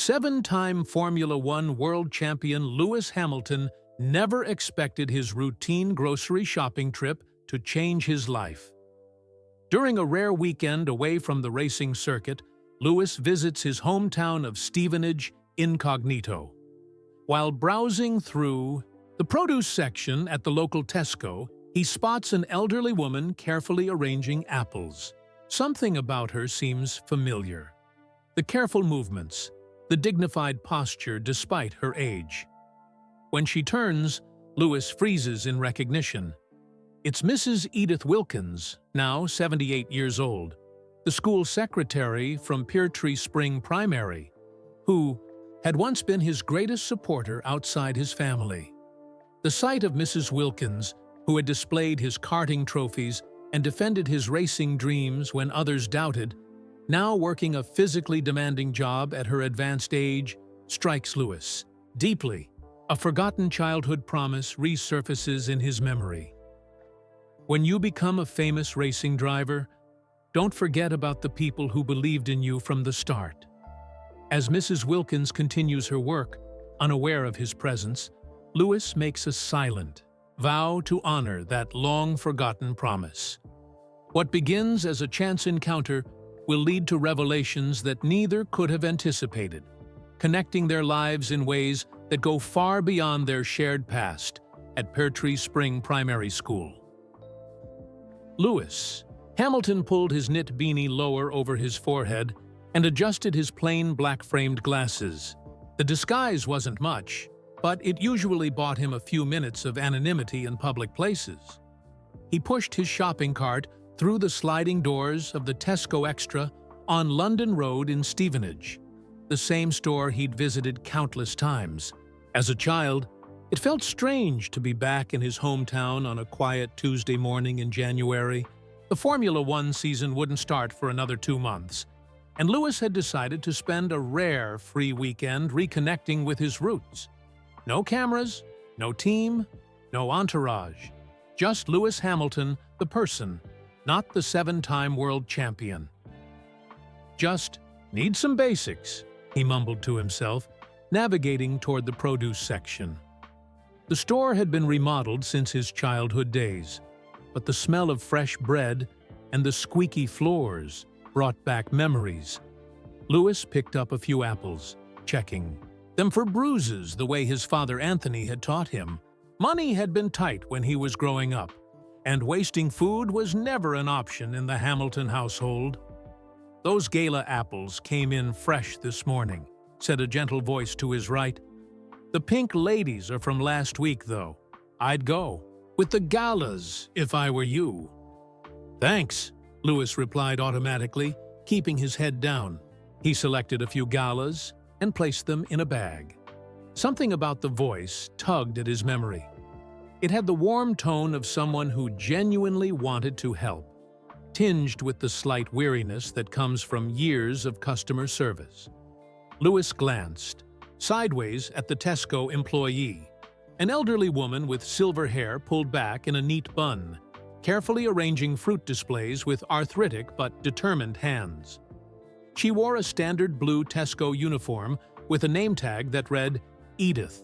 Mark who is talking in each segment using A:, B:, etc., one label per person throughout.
A: Seven-time Formula One world champion Lewis Hamilton never expected his routine grocery shopping trip to change his life. During a rare weekend away from the racing circuit, Lewis visits his hometown of Stevenage incognito. While browsing through the produce section at the local Tesco, he spots an elderly woman carefully arranging apples. Something about her seems familiar. The careful movements, the dignified posture despite her age. When she turns, Lewis freezes in recognition. It's Mrs. Edith Wilkins, now 78 years old, the school secretary from Peartree Spring Primary, who had once been his greatest supporter outside his family. The sight of Mrs. Wilkins, who had displayed his karting trophies and defended his racing dreams when others doubted, now working a physically demanding job at her advanced age, strikes Lewis deeply. A forgotten childhood promise resurfaces in his memory. When you become a famous racing driver, don't forget about the people who believed in you from the start. As Mrs. Wilkins continues her work, unaware of his presence, Lewis makes a silent vow to honor that long-forgotten promise. What begins as a chance encounter will lead to revelations that neither could have anticipated, connecting their lives in ways that go far beyond their shared past at Peartree Spring Primary School. Lewis. Hamilton pulled his knit beanie lower over his forehead and adjusted his plain black-framed glasses. The disguise wasn't much, but it usually bought him a few minutes of anonymity in public places. He pushed his shopping cart through the sliding doors of the Tesco Extra on London Road in Stevenage, the same store he'd visited countless times. As a child, it felt strange to be back in his hometown on a quiet Tuesday morning in January. The Formula One season wouldn't start for another 2 months, and Lewis had decided to spend a rare free weekend reconnecting with his roots. No cameras, no team, no entourage. Just Lewis Hamilton, the person, not the 7-time world champion. Just need some basics, he mumbled to himself, navigating toward the produce section. The store had been remodeled since his childhood days, but the smell of fresh bread and the squeaky floors brought back memories. Lewis picked up a few apples, checking them for bruises the way his father Anthony had taught him. Money had been tight when he was growing up, and wasting food was never an option in the Hamilton household. "Those gala apples came in fresh this morning," said a gentle voice to his right. "The pink ladies are from last week, though. I'd go with the galas if I were you." "Thanks," Lewis replied automatically, keeping his head down. He selected a few galas and placed them in a bag. Something about the voice tugged at his memory. It had the warm tone of someone who genuinely wanted to help, tinged with the slight weariness that comes from years of customer service. Lewis glanced sideways at the Tesco employee, an elderly woman with silver hair pulled back in a neat bun, carefully arranging fruit displays with arthritic but determined hands. She wore a standard blue Tesco uniform with a name tag that read Edith.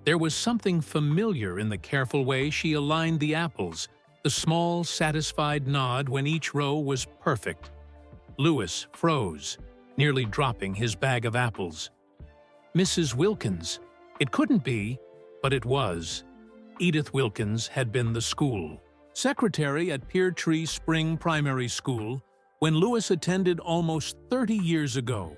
A: There was something familiar in the careful way she aligned the apples, the small, satisfied nod when each row was perfect. Lewis froze, nearly dropping his bag of apples. Mrs. Wilkins. It couldn't be, but it was. Edith Wilkins had been the school secretary at Peartree Spring Primary School when Lewis attended almost 30 years ago.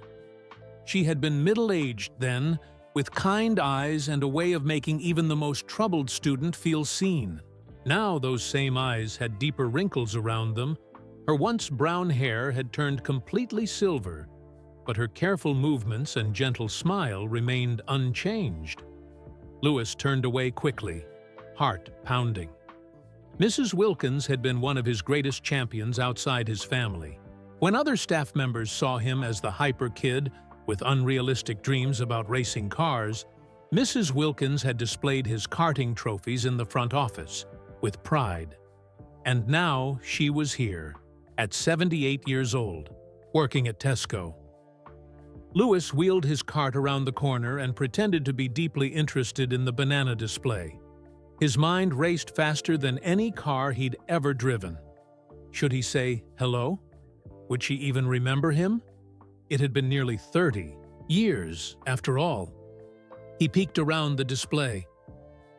A: She had been middle-aged then, with kind eyes and a way of making even the most troubled student feel seen. Now those same eyes had deeper wrinkles around them. Her once brown hair had turned completely silver, but her careful movements and gentle smile remained unchanged. Lewis turned away quickly, heart pounding. Mrs. Wilkins had been one of his greatest champions outside his family. When other staff members saw him as the hyper kid with unrealistic dreams about racing cars, Mrs. Wilkins had displayed his karting trophies in the front office with pride. And now she was here, at 78 years old, working at Tesco. Louis wheeled his cart around the corner and pretended to be deeply interested in the banana display. His mind raced faster than any car he'd ever driven. Should he say hello? Would she even remember him? It had been nearly 30 years, after all. He peeked around the display.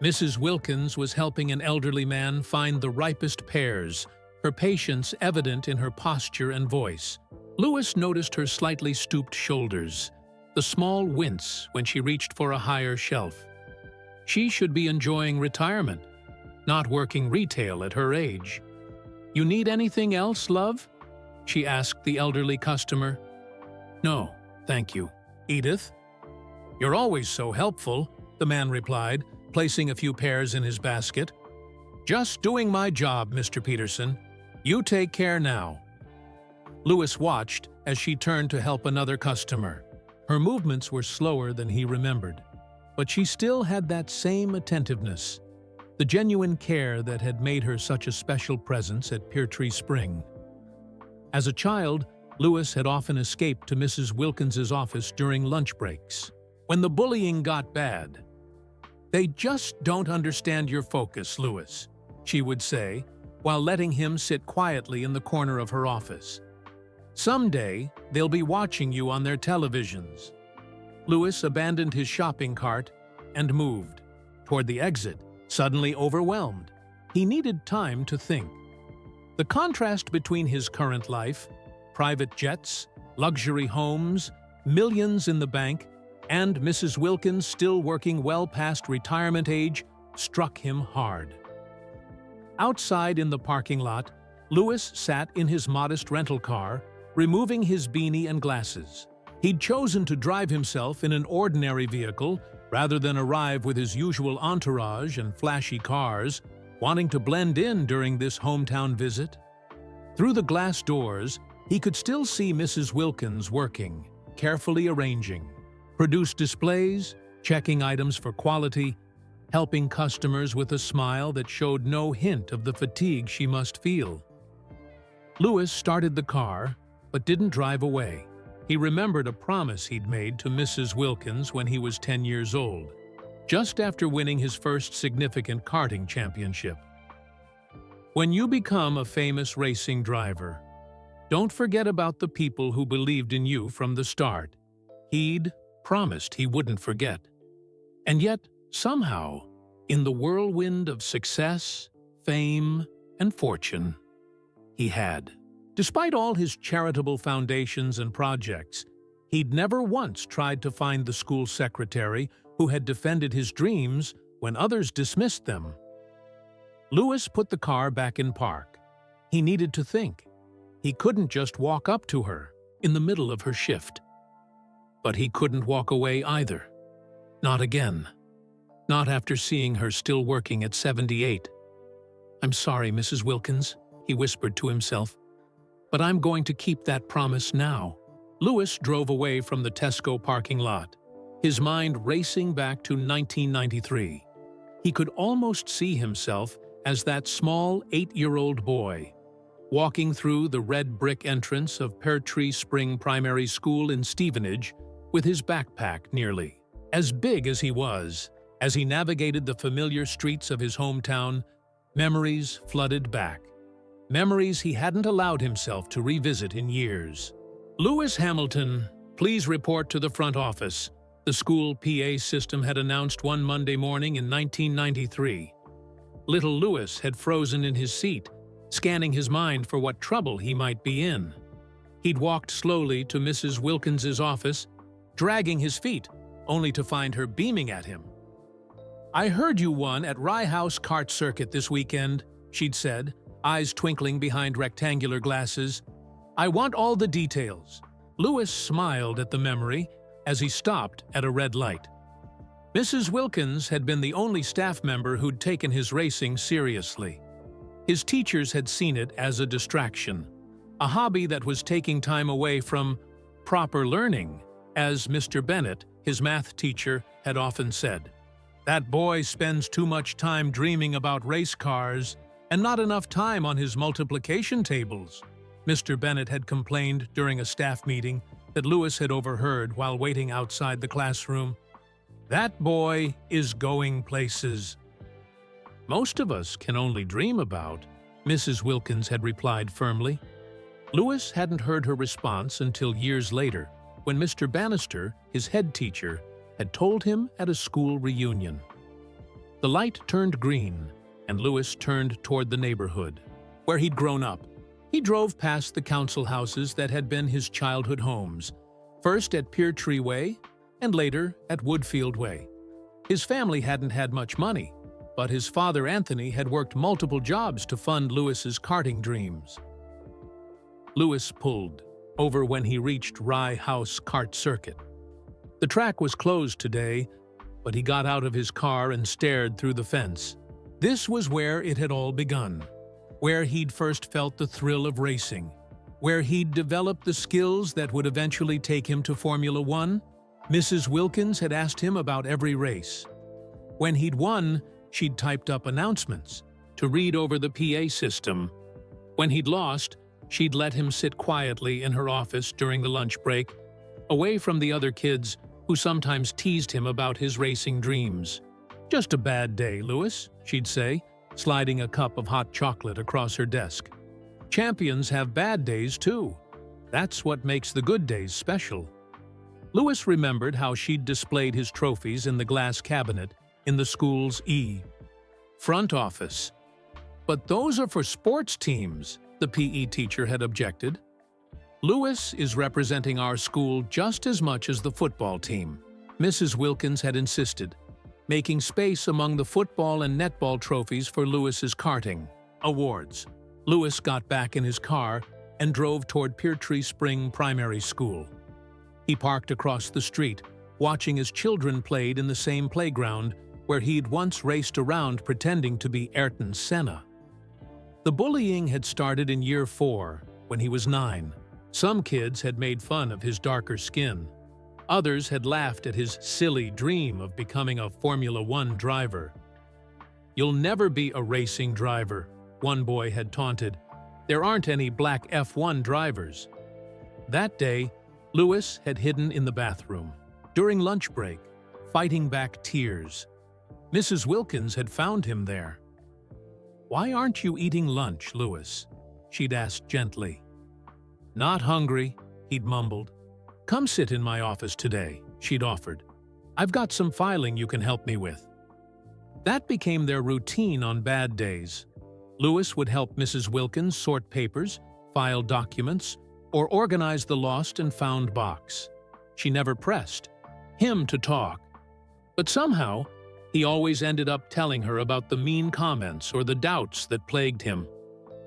A: Mrs. Wilkins was helping an elderly man find the ripest pears, her patience evident in her posture and voice. Louis noticed her slightly stooped shoulders, the small wince when she reached for a higher shelf. She should be enjoying retirement, not working retail at her age. "You need anything else, love?" she asked the elderly customer. "No, thank you. Edith?" "You're always so helpful," the man replied, placing a few pears in his basket. "Just doing my job, Mr. Peterson. You take care now." Louis watched as she turned to help another customer. Her movements were slower than he remembered, but she still had that same attentiveness, the genuine care that had made her such a special presence at Peartree Spring. As a child, Louis had often escaped to Mrs. Wilkins's office during lunch breaks. When the bullying got bad, "They just don't understand your focus, Louis," she would say, while letting him sit quietly in the corner of her office. "Someday, they'll be watching you on their televisions." Louis abandoned his shopping cart and moved toward the exit, suddenly overwhelmed. He needed time to think. The contrast between his current life, private jets, luxury homes, millions in the bank, and Mrs. Wilkins still working well past retirement age, struck him hard. Outside in the parking lot, Louis sat in his modest rental car, removing his beanie and glasses. He'd chosen to drive himself in an ordinary vehicle rather than arrive with his usual entourage and flashy cars, wanting to blend in during this hometown visit. Through the glass doors, he could still see Mrs. Wilkins working, carefully arranging, produce displays, checking items for quality, helping customers with a smile that showed no hint of the fatigue she must feel. Louis started the car, but didn't drive away. He remembered a promise he'd made to Mrs. Wilkins when he was 10 years old, just after winning his first significant karting championship. "When you become a famous racing driver, don't forget about the people who believed in you from the start." He'd promised he wouldn't forget. And yet, somehow, in the whirlwind of success, fame, and fortune, he had. Despite all his charitable foundations and projects, he'd never once tried to find the school secretary who had defended his dreams when others dismissed them. Louis put the car back in park. He needed to think. He couldn't just walk up to her in the middle of her shift. But he couldn't walk away either. Not again. Not after seeing her still working at 78. "I'm sorry, Mrs. Wilkins," he whispered to himself, "but I'm going to keep that promise now." Louis drove away from the Tesco parking lot, his mind racing back to 1993. He could almost see himself as that small 8-year-old boy, walking through the red brick entrance of Peartree Spring Primary School in Stevenage with his backpack nearly as big as he was. As he navigated the familiar streets of his hometown, memories flooded back. Memories he hadn't allowed himself to revisit in years. "Louis Hamilton, please report to the front office," the school PA system had announced one Monday morning in 1993. Little Louis had frozen in his seat, scanning his mind for what trouble he might be in. He'd walked slowly to Mrs. Wilkins's office, dragging his feet, only to find her beaming at him. "I heard you won at Rye House Kart Circuit this weekend," she'd said, eyes twinkling behind rectangular glasses. "I want all the details." Louis smiled at the memory as he stopped at a red light. Mrs. Wilkins had been the only staff member who'd taken his racing seriously. His teachers had seen it as a distraction, a hobby that was taking time away from proper learning, as Mr. Bennett, his math teacher, had often said. "That boy spends too much time dreaming about race cars and not enough time on his multiplication tables," Mr. Bennett had complained during a staff meeting, that Lewis had overheard while waiting outside the classroom. "That boy is going places." "Most of us can only dream about," Mrs. Wilkins had replied firmly. Lewis hadn't heard her response until years later, when Mr. Bannister, his head teacher, had told him at a school reunion. The light turned green, and Lewis turned toward the neighborhood, where he'd grown up. He drove past the council houses that had been his childhood homes, first at Pear Tree Way and later at Woodfield Way. His family hadn't had much money, but his father Anthony had worked multiple jobs to fund Lewis's karting dreams. Lewis pulled over when he reached Rye House Kart Circuit. The track was closed today, but he got out of his car and stared through the fence. This was where it had all begun, where he'd first felt the thrill of racing, where he'd developed the skills that would eventually take him to Formula One. Mrs. Wilkins had asked him about every race. When he'd won, she'd typed up announcements to read over the PA system. When he'd lost, she'd let him sit quietly in her office during the lunch break, away from the other kids who sometimes teased him about his racing dreams. "Just a bad day, Lewis," she'd say, sliding a cup of hot chocolate across her desk. "Champions have bad days, too. That's what makes the good days special." Lewis remembered how she'd displayed his trophies in the glass cabinet in the school's front office. "But those are for sports teams," the PE teacher had objected. "Lewis is representing our school just as much as the football team," Mrs. Wilkins had insisted, making space among the football and netball trophies for Lewis's karting awards. Lewis got back in his car and drove toward Pear Tree Spring Primary School. He parked across the street, watching as children played in the same playground where he'd once raced around pretending to be Ayrton Senna. The bullying had started in year 4, when he was 9. Some kids had made fun of his darker skin. Others had laughed at his silly dream of becoming a Formula One driver. "You'll never be a racing driver," one boy had taunted. "There aren't any black F1 drivers." That day, Lewis had hidden in the bathroom, during lunch break, fighting back tears. Mrs. Wilkins had found him there. "Why aren't you eating lunch, Lewis?" she'd asked gently. "Not hungry," he'd mumbled. "Come sit in my office today," she'd offered. "I've got some filing you can help me with." That became their routine on bad days. Lewis would help Mrs. Wilkins sort papers, file documents, or organize the lost and found box. She never pressed him to talk. But somehow, he always ended up telling her about the mean comments or the doubts that plagued him.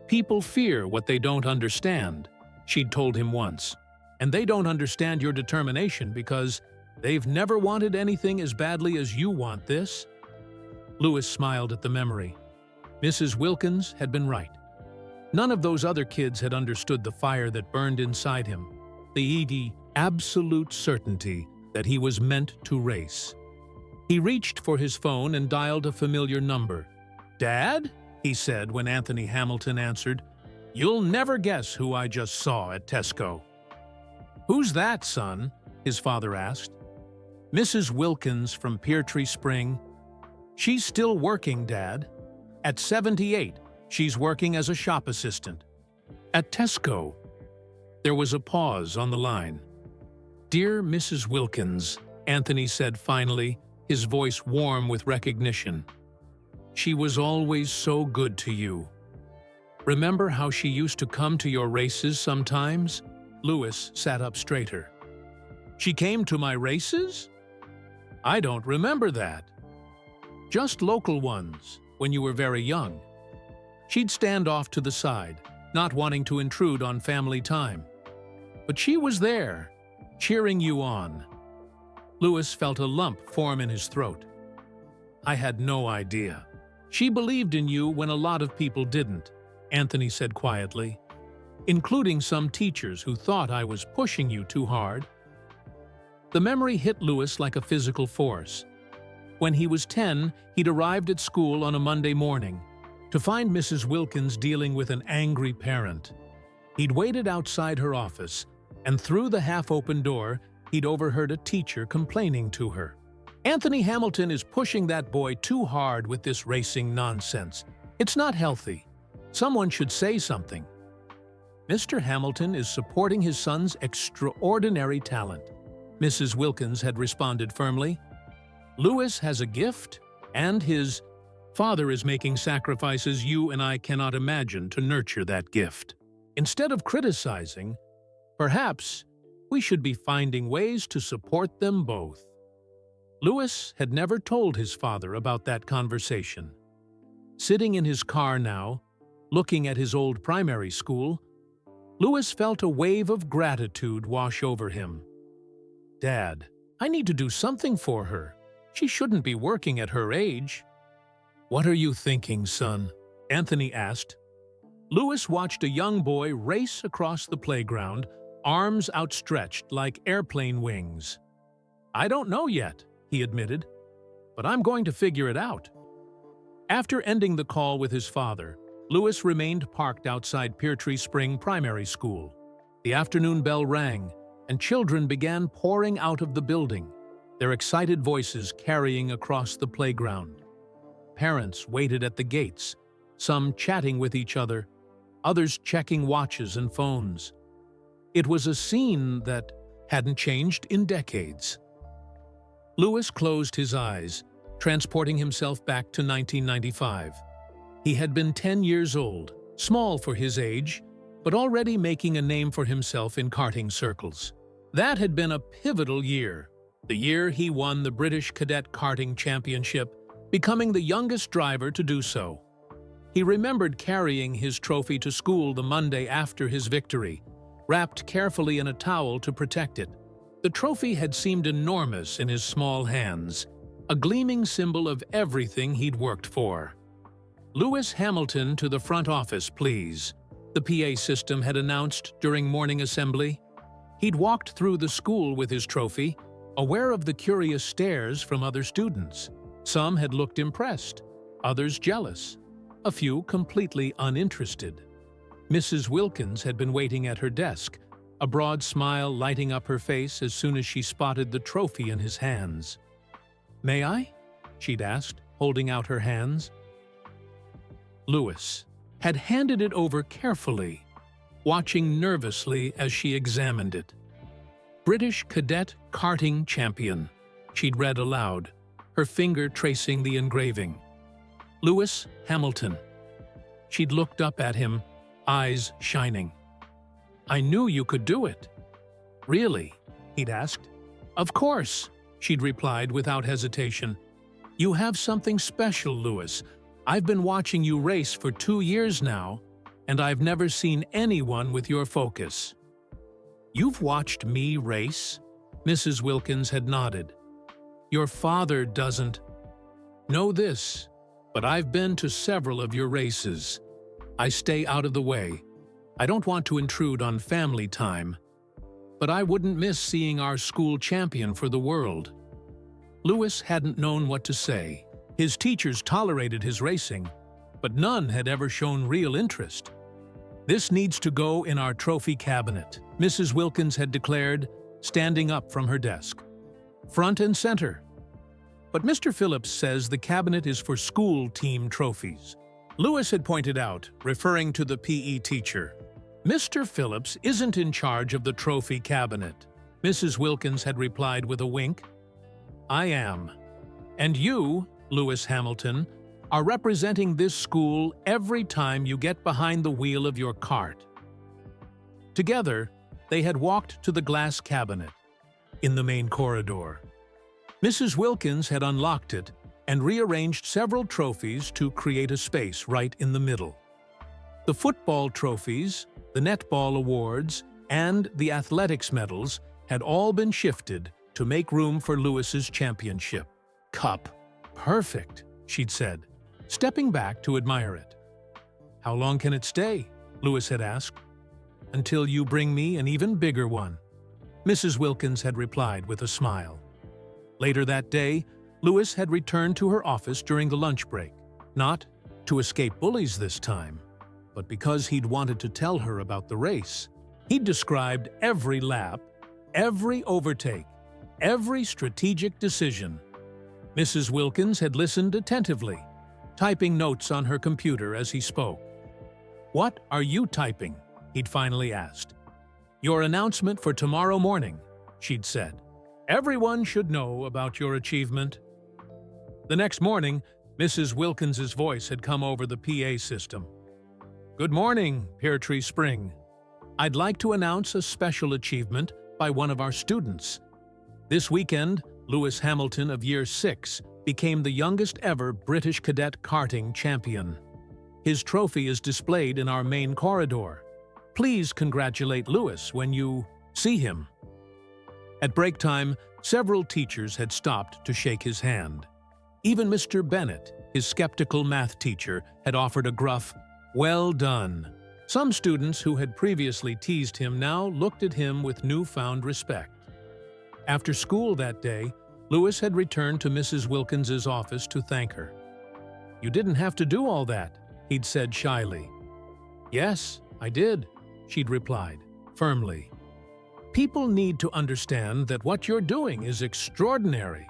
A: "People fear what they don't understand," she'd told him once. "And they don't understand your determination because they've never wanted anything as badly as you want this." Lewis smiled at the memory. Mrs. Wilkins had been right. None of those other kids had understood the fire that burned inside him, the absolute certainty that he was meant to race. He reached for his phone and dialed a familiar number. "Dad?" he said when Anthony Hamilton answered. "You'll never guess who I just saw at Tesco." "Who's that, son?" his father asked. "Mrs. Wilkins from Pear Tree Spring." "She's still working, Dad. At 78, she's working as a shop assistant. At Tesco." There was a pause on the line. "Dear Mrs. Wilkins," Anthony said finally, his voice warm with recognition. "She was always so good to you. Remember how she used to come to your races sometimes?" Lewis sat up straighter. "She came to my races? I don't remember that." "Just local ones, when you were very young. She'd stand off to the side, not wanting to intrude on family time. But she was there, cheering you on." Lewis felt a lump form in his throat. "I had no idea. She believed in you when a lot of people didn't," Anthony said quietly, "including some teachers who thought I was pushing you too hard." The memory hit Lewis like a physical force. When he was 10, he'd arrived at school on a Monday morning to find Mrs. Wilkins dealing with an angry parent. He'd waited outside her office, and through the half-open door, he'd overheard a teacher complaining to her. "Anthony Hamilton is pushing that boy too hard with this racing nonsense. It's not healthy. Someone should say something." Mr. Hamilton is supporting his son's extraordinary talent, Mrs. Wilkins had responded firmly. "Lewis has a gift, and his father is making sacrifices you and I cannot imagine to nurture that gift. Instead of criticizing, perhaps we should be finding ways to support them both." Lewis had never told his father about that conversation. Sitting in his car now, looking at his old primary school, Lewis felt a wave of gratitude wash over him. "Dad, I need to do something for her. She shouldn't be working at her age." "What are you thinking, son?" Anthony asked. Lewis watched a young boy race across the playground, arms outstretched like airplane wings. "I don't know yet," he admitted, "but I'm going to figure it out." After ending the call with his father, Lewis remained parked outside Peartree Spring Primary School. The afternoon bell rang, and children began pouring out of the building, their excited voices carrying across the playground. Parents waited at the gates, some chatting with each other, others checking watches and phones. It was a scene that hadn't changed in decades. Lewis closed his eyes, transporting himself back to 1995. He had been 10 years old, small for his age, but already making a name for himself in karting circles. That had been a pivotal year, the year he won the British Cadet Karting Championship, becoming the youngest driver to do so. He remembered carrying his trophy to school the Monday after his victory, wrapped carefully in a towel to protect it. The trophy had seemed enormous in his small hands, a gleaming symbol of everything he'd worked for. "Lewis Hamilton to the front office, please," the PA system had announced during morning assembly. He'd walked through the school with his trophy, aware of the curious stares from other students. Some had looked impressed, others jealous, a few completely uninterested. Mrs. Wilkins had been waiting at her desk, a broad smile lighting up her face as soon as she spotted the trophy in his hands. "May I?" she'd asked, holding out her hands. Lewis had handed it over carefully, watching nervously as she examined it. "British Cadet Karting Champion," she'd read aloud, her finger tracing the engraving. "Lewis Hamilton." She'd looked up at him, eyes shining. "I knew you could do it." "Really?" he'd asked. "Of course," she'd replied without hesitation. "You have something special, Lewis. I've been watching you race for 2 years now, and I've never seen anyone with your focus." "You've watched me race?" Mrs. Wilkins had nodded. "Your father doesn't know this, but I've been to several of your races. I stay out of the way. I don't want to intrude on family time, but I wouldn't miss seeing our school champion for the world." Lewis hadn't known what to say. His teachers tolerated his racing, but none had ever shown real interest. "This needs to go in our trophy cabinet," Mrs. Wilkins had declared, standing up from her desk. "Front and center." "But Mr. Phillips says the cabinet is for school team trophies," Lewis had pointed out, referring to the PE teacher. "Mr. Phillips isn't in charge of the trophy cabinet," Mrs. Wilkins had replied with a wink. "I am. And you, Lewis Hamilton, are representing this school every time you get behind the wheel of your cart." Together, they had walked to the glass cabinet in the main corridor. Mrs. Wilkins had unlocked it and rearranged several trophies to create a space right in the middle. The football trophies, the netball awards, and the athletics medals had all been shifted to make room for Lewis's championship cup. "Perfect," she'd said, stepping back to admire it. "How long can it stay?" Lewis had asked. "Until you bring me an even bigger one," Mrs. Wilkins had replied with a smile. Later that day, Lewis had returned to her office during the lunch break, not to escape bullies this time, but because he'd wanted to tell her about the race. He described every lap, every overtake, every strategic decision. Mrs. Wilkins had listened attentively, typing notes on her computer as he spoke. "What are you typing?" he'd finally asked. "Your announcement for tomorrow morning," she'd said. "Everyone should know about your achievement." The next morning, Mrs. Wilkins's voice had come over the PA system. "Good morning, Pear Tree Spring. I'd like to announce a special achievement by one of our students. This weekend, Lewis Hamilton of Year 6 became the youngest ever British cadet karting champion. His trophy is displayed in our main corridor. Please congratulate Lewis when you see him." At break time, several teachers had stopped to shake his hand. Even Mr. Bennett, his skeptical math teacher, had offered a gruff, "Well done." Some students who had previously teased him now looked at him with newfound respect. After school that day, Lewis had returned to Mrs. Wilkins's office to thank her. "You didn't have to do all that," he'd said shyly. "Yes, I did," she'd replied, firmly. "People need to understand that what you're doing is extraordinary."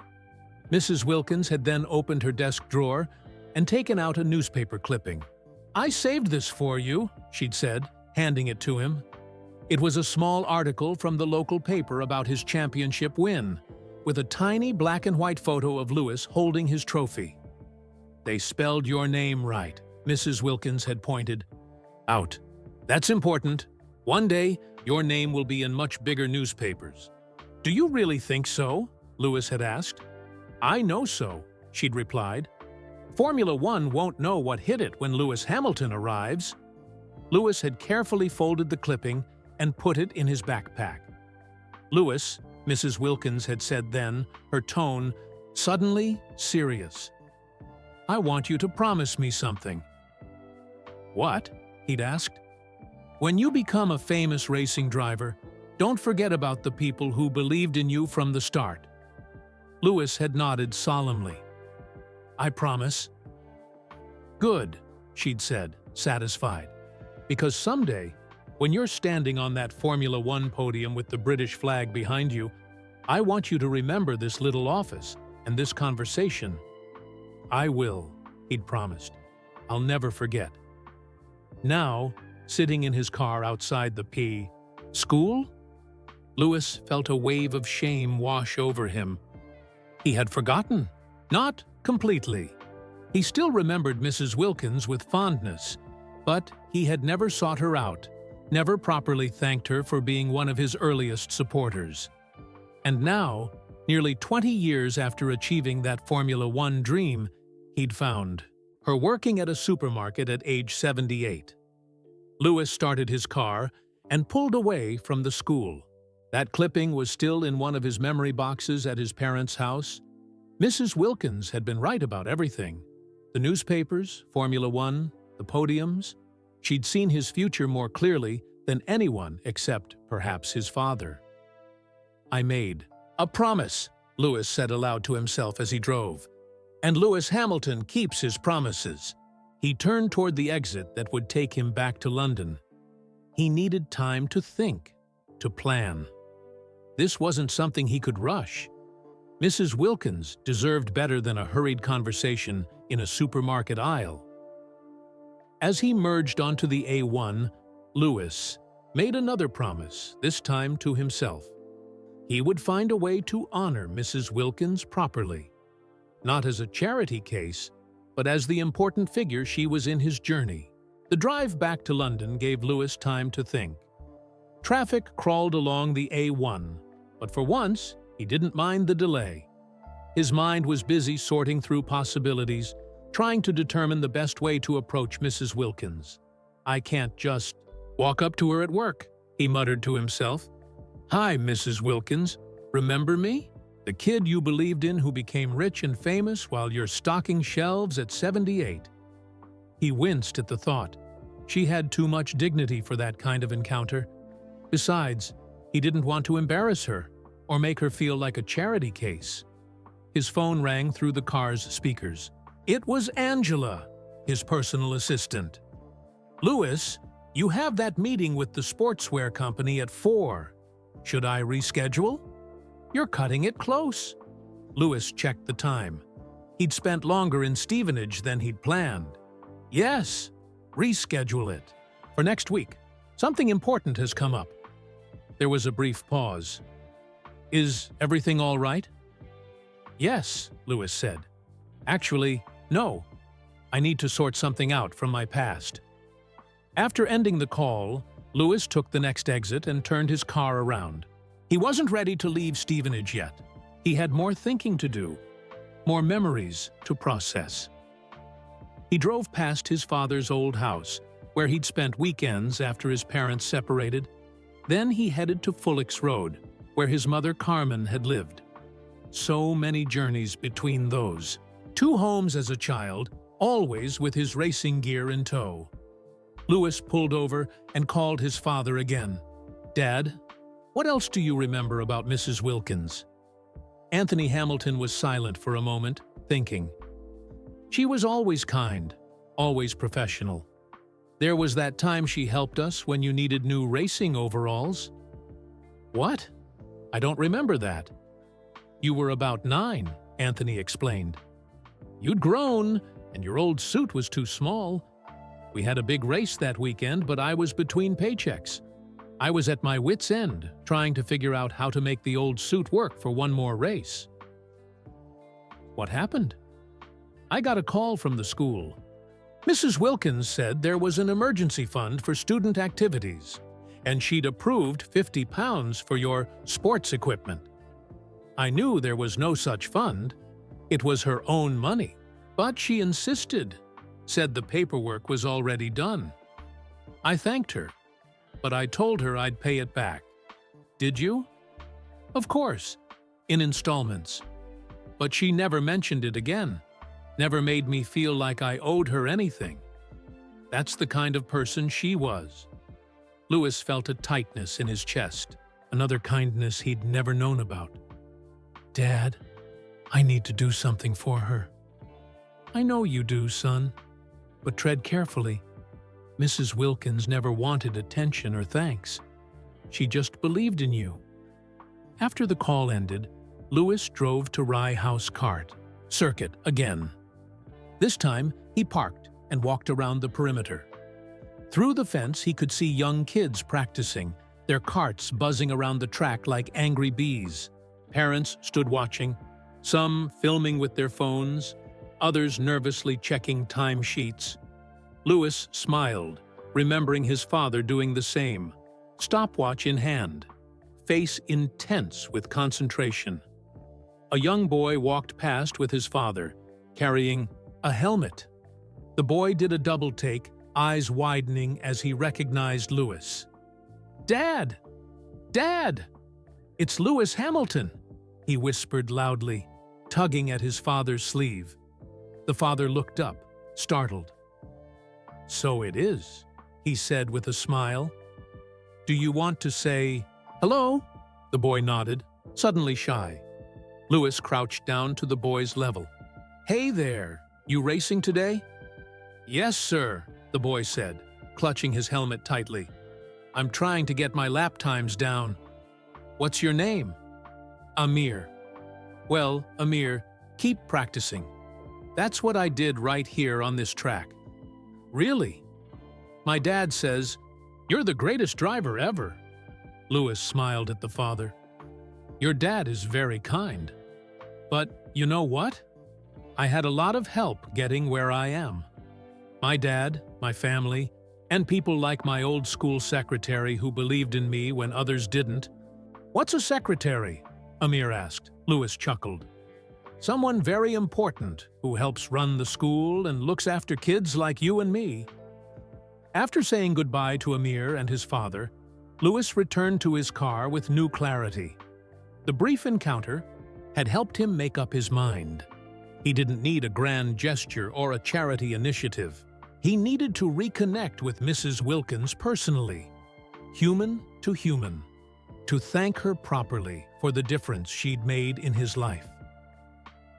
A: Mrs. Wilkins had then opened her desk drawer and taken out a newspaper clipping. "I saved this for you," she'd said, handing it to him. It was a small article from the local paper about his championship win, with a tiny black and white photo of Lewis holding his trophy. "They spelled your name right," Mrs. Wilkins had pointed out. "That's important. One day, your name will be in much bigger newspapers." "Do you really think so?" Lewis had asked. "I know so," she'd replied. "Formula One won't know what hit it when Lewis Hamilton arrives." Lewis had carefully folded the clipping and put it in his backpack. "Lewis," Mrs. Wilkins had said then, her tone suddenly serious, "I want you to promise me something." "What?" he'd asked. "When you become a famous racing driver, don't forget about the people who believed in you from the start." Lewis had nodded solemnly. "I promise." "Good," she'd said, satisfied. "Because someday, when you're standing on that Formula One podium with the British flag behind you, I want you to remember this little office and this conversation." "I will," he'd promised. "I'll never forget." Now, sitting in his car outside the school, Lewis felt a wave of shame wash over him. He had forgotten. Not completely. He still remembered Mrs. Wilkins with fondness, but he had never sought her out, never properly thanked her for being one of his earliest supporters. And now, nearly 20 years after achieving that Formula One dream, he'd found her working at a supermarket at age 78. Lewis started his car and pulled away from the school. That clipping was still in one of his memory boxes at his parents' house. Mrs. Wilkins had been right about everything. The newspapers, Formula One, the podiums. She'd seen his future more clearly than anyone except perhaps his father. "I made a promise," Lewis said aloud to himself as he drove. "And Lewis Hamilton keeps his promises." He turned toward the exit that would take him back to London. He needed time to think, to plan. This wasn't something he could rush. Mrs. Wilkins deserved better than a hurried conversation in a supermarket aisle. As he merged onto the A1, Lewis made another promise, this time to himself. He would find a way to honor Mrs. Wilkins properly. Not as a charity case, but as the important figure she was in his journey. The drive back to London gave Lewis time to think. Traffic crawled along the A1, but for once, he didn't mind the delay. His mind was busy sorting through possibilities, trying to determine the best way to approach Mrs. Wilkins. "I can't just walk up to her at work," he muttered to himself. "Hi, Mrs. Wilkins. Remember me? The kid you believed in who became rich and famous while you're stocking shelves at 78. He winced at the thought. She had too much dignity for that kind of encounter. Besides, he didn't want to embarrass her or make her feel like a charity case. His phone rang through the car's speakers. It was Angela, his personal assistant. "Lewis, You have that meeting with the sportswear company at 4. Should I reschedule? You're cutting it close. Louis checked the time. He'd spent longer in Stevenage than he'd planned. Yes, reschedule it. For next week. Something important has come up. There was a brief pause. Is everything all right? Yes, Louis said. Actually, no. I need to sort something out from my past. After ending the call, Louis took the next exit and turned his car around. He wasn't ready to leave Stevenage yet. He had more thinking to do, more memories to process. He drove past his father's old house, where he'd spent weekends after his parents separated. Then he headed to Fulix Road, where his mother Carmen had lived. So many journeys between those. 2 homes as a child, always with his racing gear in tow. Louis pulled over and called his father again. Dad, what else do you remember about Mrs. Wilkins? Anthony Hamilton was silent for a moment, thinking. She was always kind, always professional. There was that time she helped us when you needed new racing overalls. What? I don't remember that. You were about 9, Anthony explained. You'd grown, and your old suit was too small. We had a big race that weekend, but I was between paychecks. I was at my wit's end, trying to figure out how to make the old suit work for one more race. What happened? I got a call from the school. Mrs. Wilkins said there was an emergency fund for student activities, and she'd approved £50 for your sports equipment. I knew there was no such fund. It was her own money, but she insisted, said the paperwork was already done. I thanked her, but I told her I'd pay it back. Did you? Of course, in installments. But she never mentioned it again, never made me feel like I owed her anything. That's the kind of person she was. Louis felt a tightness in his chest, another kindness he'd never known about. Dad, I need to do something for her. I know you do, son, but tread carefully. Mrs. Wilkins never wanted attention or thanks. She just believed in you. After the call ended, Louis drove to Rye House Cart Circuit again. This time, he parked and walked around the perimeter. Through the fence, he could see young kids practicing, their carts buzzing around the track like angry bees. Parents stood watching, some filming with their phones, others nervously checking timesheets. Louis smiled, remembering his father doing the same, stopwatch in hand, face intense with concentration. A young boy walked past with his father, carrying a helmet. The boy did a double take, eyes widening as he recognized Louis. Dad! Dad! It's Louis Hamilton, he whispered loudly, tugging at his father's sleeve. The father looked up, startled. So it is, he said with a smile. Do you want to say, hello? The boy nodded, suddenly shy. Louis crouched down to the boy's level. Hey there, you racing today? Yes, sir, the boy said, clutching his helmet tightly. I'm trying to get my lap times down. What's your name? Amir. Well, Amir, keep practicing. That's what I did right here on this track. Really? My dad says, you're the greatest driver ever. Louis smiled at the father. Your dad is very kind. But you know what? I had a lot of help getting where I am. My dad, my family, and people like my old school secretary who believed in me when others didn't. What's a secretary? Amir asked. Louis chuckled. Someone very important who helps run the school and looks after kids like you and me. After saying goodbye to Amir and his father, Louis returned to his car with new clarity. The brief encounter had helped him make up his mind. He didn't need a grand gesture or a charity initiative. He needed to reconnect with Mrs. Wilkins personally, human to human, to thank her properly for the difference she'd made in his life.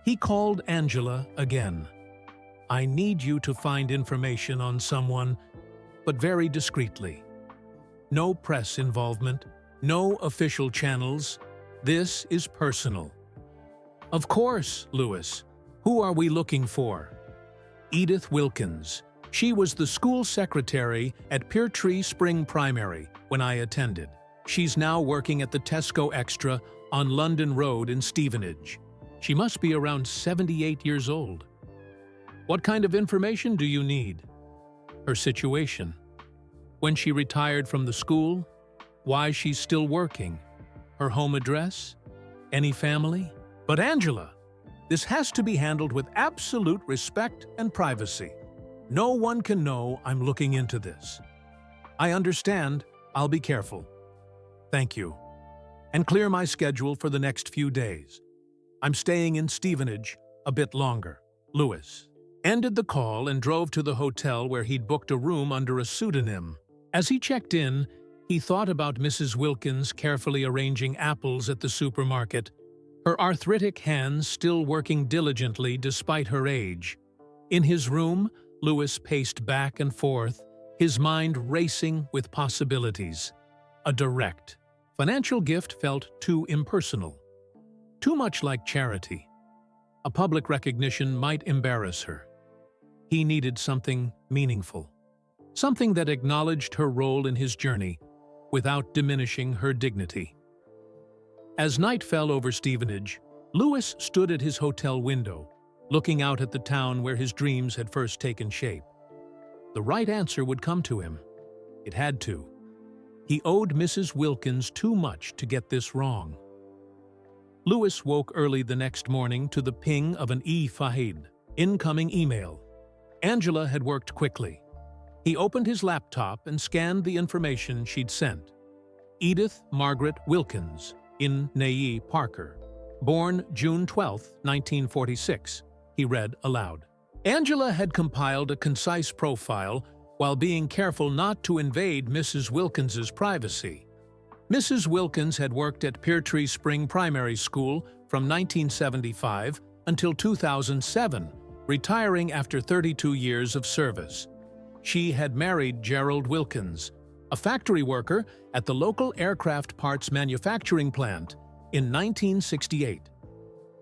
A: He called Angela again. I need you to find information on someone. but very discreetly. No press involvement, no official channels. This is personal. Of course, Lewis. Who are we looking for? Edith Wilkins. She was the school secretary at Peartree Spring Primary when I attended. She's now working at the Tesco Extra on London Road in Stevenage. She must be around 78 years old. What kind of information do you need? Her situation. When she retired from the school? Why she's still working? Her home address? Any family? But Angela, this has to be handled with absolute respect and privacy. No one can know I'm looking into this. I understand. I'll be careful. Thank you. And clear my schedule for the next few days. I'm staying in Stevenage a bit longer. Lewis ended the call and drove to the hotel where he'd booked a room under a pseudonym. As he checked in, he thought about Mrs. Wilkins carefully arranging apples at the supermarket, her arthritic hands still working diligently despite her age. In his room, Lewis paced back and forth, his mind racing with possibilities. A direct, financial gift felt too impersonal, too much like charity. A public recognition might embarrass her. He needed something meaningful, something that acknowledged her role in his journey without diminishing her dignity. As night fell over Stevenage, Lewis stood at his hotel window, looking out at the town where his dreams had first taken shape. The right answer would come to him. It had to. He owed Mrs. Wilkins too much to get this wrong. Lewis woke early the next morning to the ping of an Fahid incoming email. Angela had worked quickly. He opened his laptop and scanned the information she'd sent. Edith Margaret Wilkins, in Neye Parker. Born June 12, 1946, he read aloud. Angela had compiled a concise profile while being careful not to invade Mrs. Wilkins's privacy. Mrs. Wilkins had worked at Peartree Spring Primary School from 1975 until 2007, retiring after 32 years of service. She had married Gerald Wilkins, a factory worker at the local aircraft parts manufacturing plant, in 1968.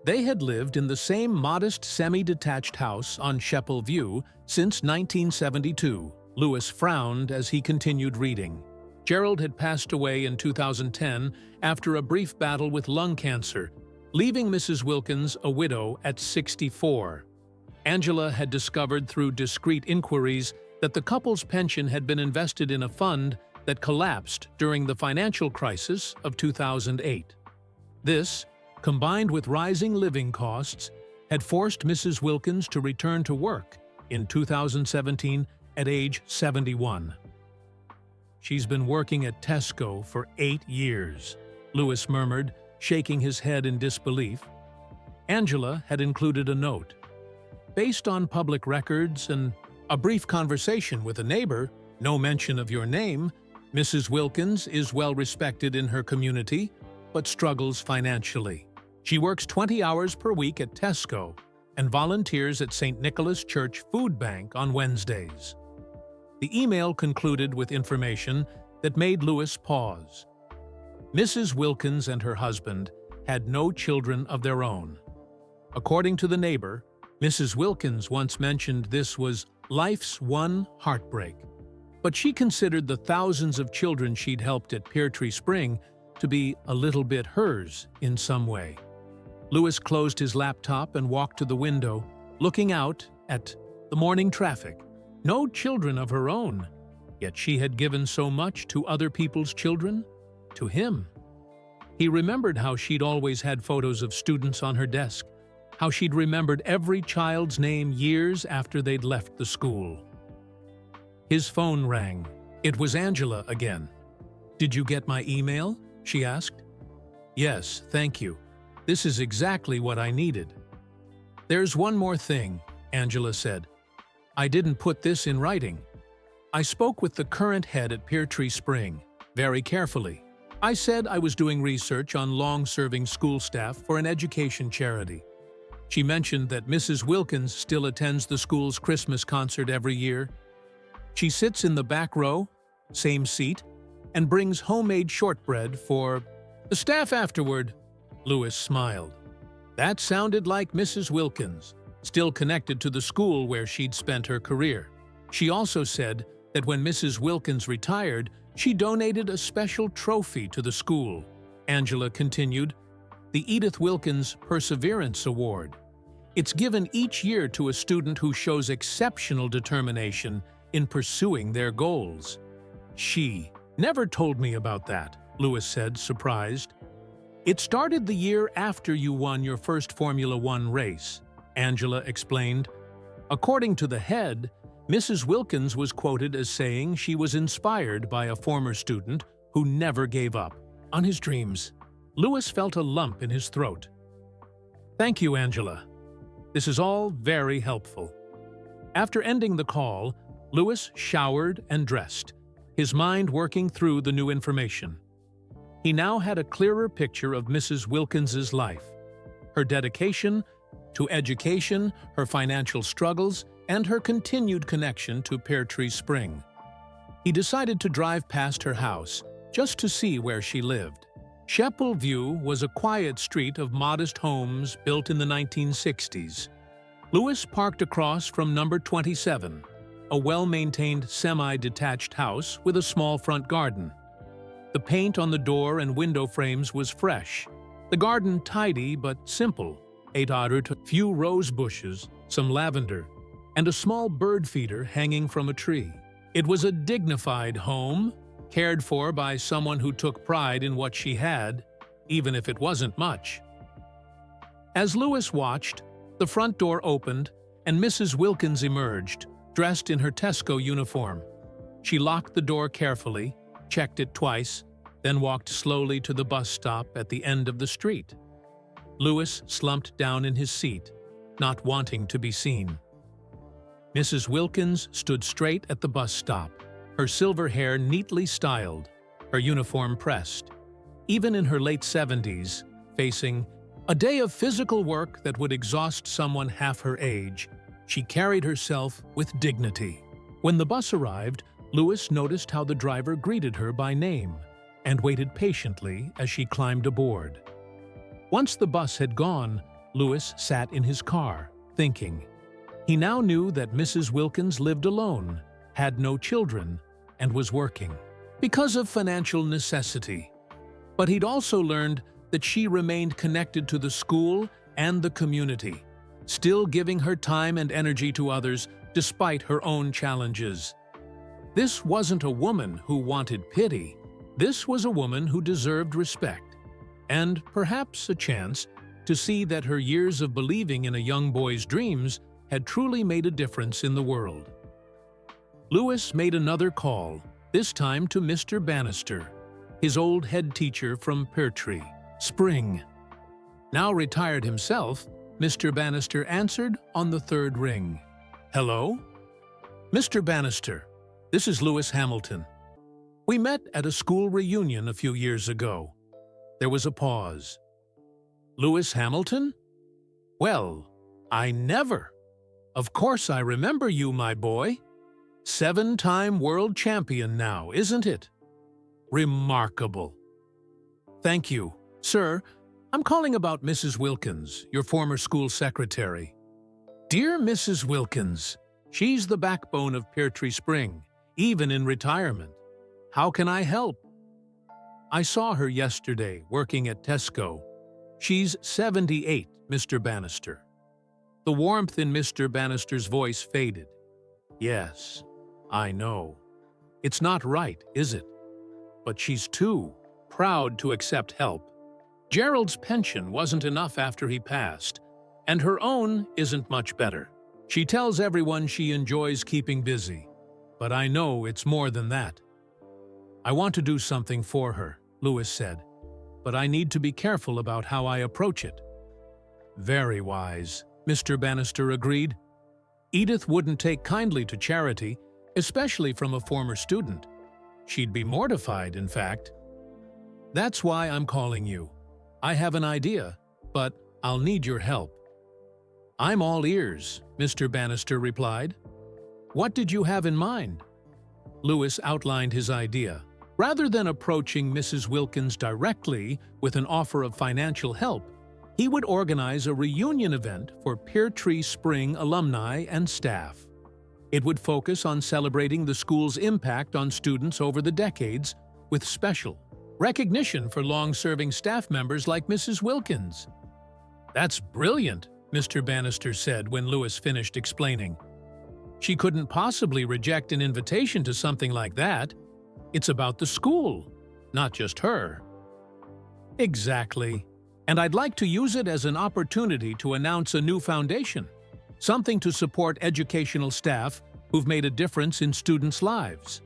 A: They had lived in the same modest semi-detached house on Sheppel View since 1972. Lewis frowned as he continued reading. Gerald had passed away in 2010 after a brief battle with lung cancer, leaving Mrs. Wilkins a widow at 64. Angela had discovered through discreet inquiries that the couple's pension had been invested in a fund that collapsed during the financial crisis of 2008. This, combined with rising living costs, had forced Mrs. Wilkins to return to work in 2017 at age 71. She's been working at Tesco for 8 years, Lewis murmured, shaking his head in disbelief. Angela had included a note. Based on public records and a brief conversation with a neighbor, no mention of your name, Mrs. Wilkins is well respected in her community, but struggles financially. She works 20 hours per week at Tesco and volunteers at St. Nicholas Church Food Bank on Wednesdays. The email concluded with information that made Lewis pause. Mrs. Wilkins and her husband had no children of their own. According to the neighbor, Mrs. Wilkins once mentioned this was life's one heartbreak, but she considered the thousands of children she'd helped at Peartree Spring to be a little bit hers in some way. Lewis closed his laptop and walked to the window, looking out at the morning traffic. No children of her own, yet she had given so much to other people's children, to him. He remembered how she'd always had photos of students on her desk, how she'd remembered every child's name years after they'd left the school. His phone rang. It was Angela again. "Did you get my email?" she asked. "Yes, thank you. This is exactly what I needed." "There's one more thing," Angela said. "I didn't put this in writing. I spoke with the current head at Peartree Spring, very carefully. I said I was doing research on long-serving school staff for an education charity. She mentioned that Mrs. Wilkins still attends the school's Christmas concert every year. She sits in the back row, same seat, and brings homemade shortbread for the staff afterward. Louis smiled. That sounded like Mrs. Wilkins, still connected to the school where she'd spent her career. She also said that when Mrs. Wilkins retired, she donated a special trophy to the school. Angela continued, the Edith Wilkins Perseverance Award. It's given each year to a student who shows exceptional determination in pursuing their goals. She never told me about that, Louis said, surprised. It started the year after you won your first Formula One race, Angela explained. According to the head, Mrs. Wilkins was quoted as saying she was inspired by a former student who never gave up on his dreams. Louis felt a lump in his throat. Thank you, Angela. This is all very helpful. After ending the call, Louis showered and dressed, his mind working through the new information. He now had a clearer picture of Mrs. Wilkins's life, her dedication to education, her financial struggles, and her continued connection to Pear Tree Spring. He decided to drive past her house just to see where she lived. Sheppel View was a quiet street of modest homes built in the 1960s. Louis parked across from number 27, a well-maintained semi-detached house with a small front garden. The paint on the door and window frames was fresh, the garden tidy but simple, a few rose bushes, some lavender, and a small bird feeder hanging from a tree. It was a dignified home, cared for by someone who took pride in what she had, even if it wasn't much. As Louis watched, the front door opened and Mrs. Wilkins emerged, dressed in her Tesco uniform. She locked the door carefully, checked it twice, then walked slowly to the bus stop at the end of the street. Louis slumped down in his seat, not wanting to be seen. Mrs. Wilkins stood straight at the bus stop, her silver hair neatly styled, her uniform pressed. Even in her late 70s, facing a day of physical work that would exhaust someone half her age, she carried herself with dignity. When the bus arrived, Louis noticed how the driver greeted her by name and waited patiently as she climbed aboard. Once the bus had gone, Louis sat in his car, thinking. He now knew that Mrs. Wilkins lived alone, had no children, and was working because of financial necessity. But he'd also learned that she remained connected to the school and the community, still giving her time and energy to others despite her own challenges. This wasn't a woman who wanted pity. This was a woman who deserved respect, and perhaps a chance to see that her years of believing in a young boy's dreams had truly made a difference in the world. Louis made another call, this time to Mr. Bannister, his old head teacher from Pear Tree Spring. Now retired himself, Mr. Bannister answered on the third ring. Hello? Mr. Bannister, this is Louis Hamilton. We met at a school reunion a few years ago. There was a pause. Louis Hamilton? Well, I never. Of course I remember you, my boy. 7-time world champion now, isn't it? Remarkable. Thank you. Sir, I'm calling about Mrs. Wilkins, your former school secretary. Dear Mrs. Wilkins, she's the backbone of Pear Tree Spring, even in retirement. How can I help? I saw her yesterday working at Tesco. She's 78, Mr. Bannister. The warmth in Mr. Bannister's voice faded. Yes, I know. It's not right, is it? But she's too proud to accept help. Gerald's pension wasn't enough after he passed, and her own isn't much better. She tells everyone she enjoys keeping busy, but I know it's more than that. I want to do something for her, Louis said, but I need to be careful about how I approach it. Very wise, Mr. Bannister agreed. Edith wouldn't take kindly to charity, especially from a former student. She'd be mortified, in fact. That's why I'm calling you. I have an idea, but I'll need your help. I'm all ears, Mr. Bannister replied. What did you have in mind? Lewis outlined his idea. Rather than approaching Mrs. Wilkins directly with an offer of financial help, he would organize a reunion event for Peartree Spring alumni and staff. It would focus on celebrating the school's impact on students over the decades, with special recognition for long-serving staff members like Mrs. Wilkins. "That's brilliant," Mr. Bannister said when Lewis finished explaining. "She couldn't possibly reject an invitation to something like that. It's about the school, not just her." "Exactly. And I'd like to use it as an opportunity to announce a new foundation, something to support educational staff who've made a difference in students' lives.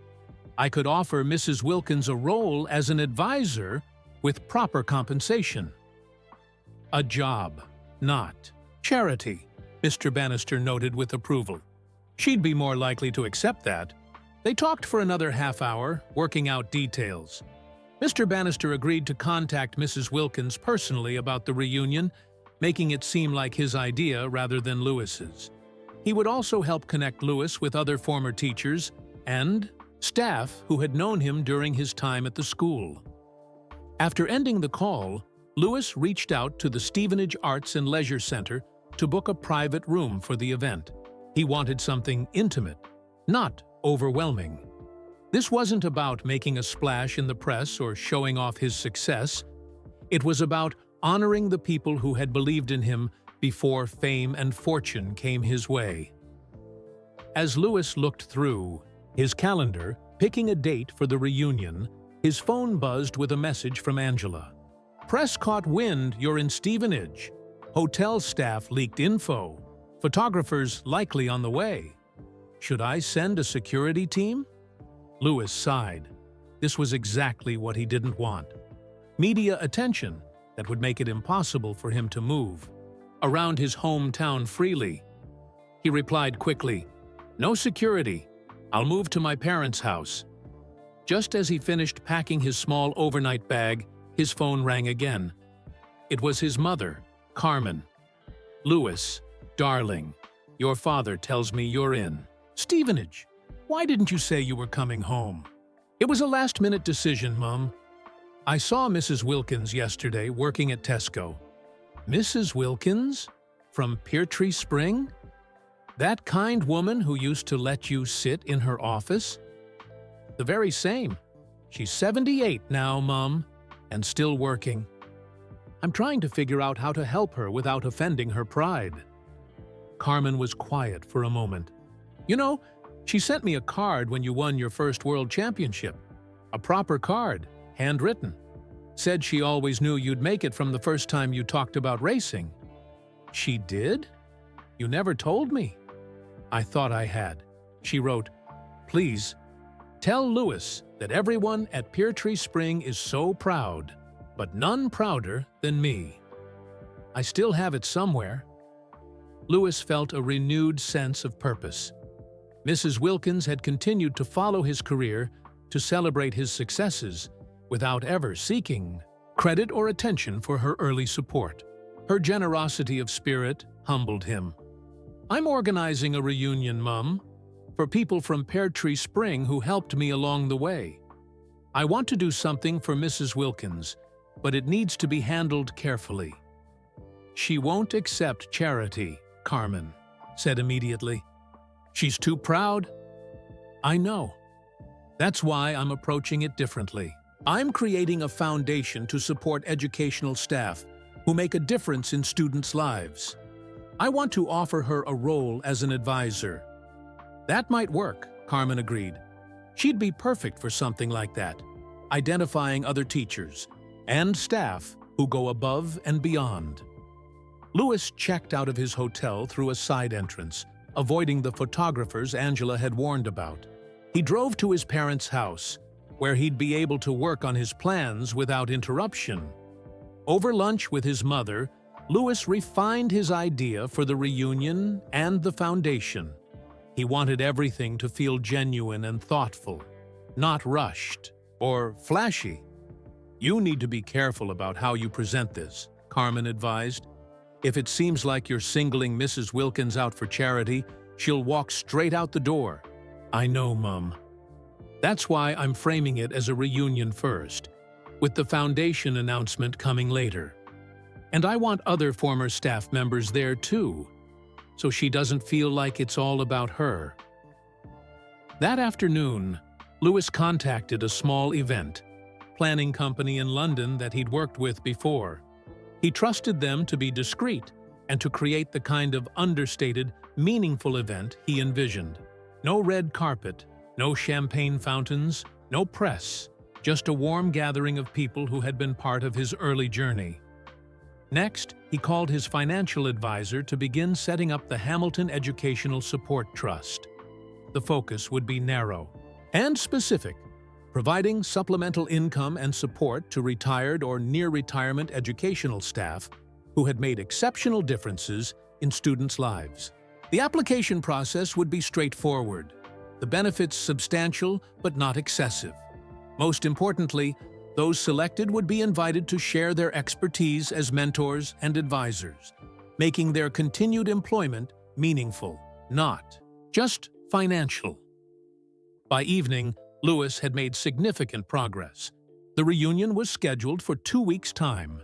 A: I could offer Mrs. Wilkins a role as an advisor with proper compensation." "A job, not charity," Mr. Bannister noted with approval. She'd be more likely to accept that. They talked for another half hour, working out details. Mr. Bannister agreed to contact Mrs. Wilkins personally about the reunion, making it seem like his idea rather than Lewis's. He would also help connect Lewis with other former teachers and staff who had known him during his time at the school. After ending the call, Lewis reached out to the Stevenage Arts and Leisure Center to book a private room for the event. He wanted something intimate, not overwhelming. This wasn't about making a splash in the press or showing off his success. It was about honoring the people who had believed in him before fame and fortune came his way. As Lewis looked through his calendar, picking a date for the reunion, his phone buzzed with a message from Angela. "Press caught wind you're in Stevenage. Hotel staff leaked info. Photographers likely on the way. Should I send a security team?" Lewis sighed. This was exactly what he didn't want. Media attention that would make it impossible for him to move around his hometown freely. He replied quickly, "No security. I'll move to my parents' house." Just as he finished packing his small overnight bag, his phone rang again. It was his mother, Carmen. "Lewis, darling, your father tells me you're in Stevenage. Why didn't you say you were coming home?" "It was a last-minute decision, Mum. I saw Mrs. Wilkins yesterday working at Tesco." "Mrs. Wilkins? From Peartree Spring? That kind woman who used to let you sit in her office?" "The very same. She's 78 now, Mum, and still working. I'm trying to figure out how to help her without offending her pride." Carmen was quiet for a moment. "You know, she sent me a card when you won your first world championship. A proper card, handwritten. Said she always knew you'd make it from the first time you talked about racing." "She did? You never told me." "I thought I had." She wrote, "Please, tell Lewis that everyone at Peartree Spring is so proud, but none prouder than me." I still have it somewhere. Lewis felt a renewed sense of purpose. Mrs. Wilkins had continued to follow his career, to celebrate his successes, without ever seeking credit or attention for her early support. Her generosity of spirit humbled him. "I'm organizing a reunion, Mum, for people from Peartree Spring who helped me along the way. I want to do something for Mrs. Wilkins, but it needs to be handled carefully." "She won't accept charity," Carmen said immediately. "She's too proud." "I know. That's why I'm approaching it differently. I'm creating a foundation to support educational staff who make a difference in students' lives. I want to offer her a role as an advisor." "That might work," Carmen agreed. She'd be perfect for something like that, identifying other teachers and staff who go above and beyond. Lewis checked out of his hotel through a side entrance, avoiding the photographers Angela had warned about. He drove to his parents' house, where he'd be able to work on his plans without interruption. Over lunch with his mother, Lewis refined his idea for the reunion and the foundation. He wanted everything to feel genuine and thoughtful, not rushed or flashy. "You need to be careful about how you present this," Carmen advised. "If it seems like you're singling Mrs. Wilkins out for charity, she'll walk straight out the door." "I know, Mum." That's why I'm framing it as a reunion first, with the foundation announcement coming later. And I want other former staff members there too, so she doesn't feel like it's all about her. That afternoon, Lewis contacted a small event planning company in London that he'd worked with before. He trusted them to be discreet and to create the kind of understated, meaningful event he envisioned. No red carpet, no champagne fountains, no press, just a warm gathering of people who had been part of his early journey. Next, he called his financial advisor to begin setting up the Hamilton Educational Support Trust. The focus would be narrow and specific, providing supplemental income and support to retired or near-retirement educational staff who had made exceptional differences in students' lives. The application process would be straightforward, the benefits substantial but not excessive. Most importantly, those selected would be invited to share their expertise as mentors and advisors, making their continued employment meaningful, not just financial. By evening, Lewis had made significant progress. The reunion was scheduled for 2 weeks' time,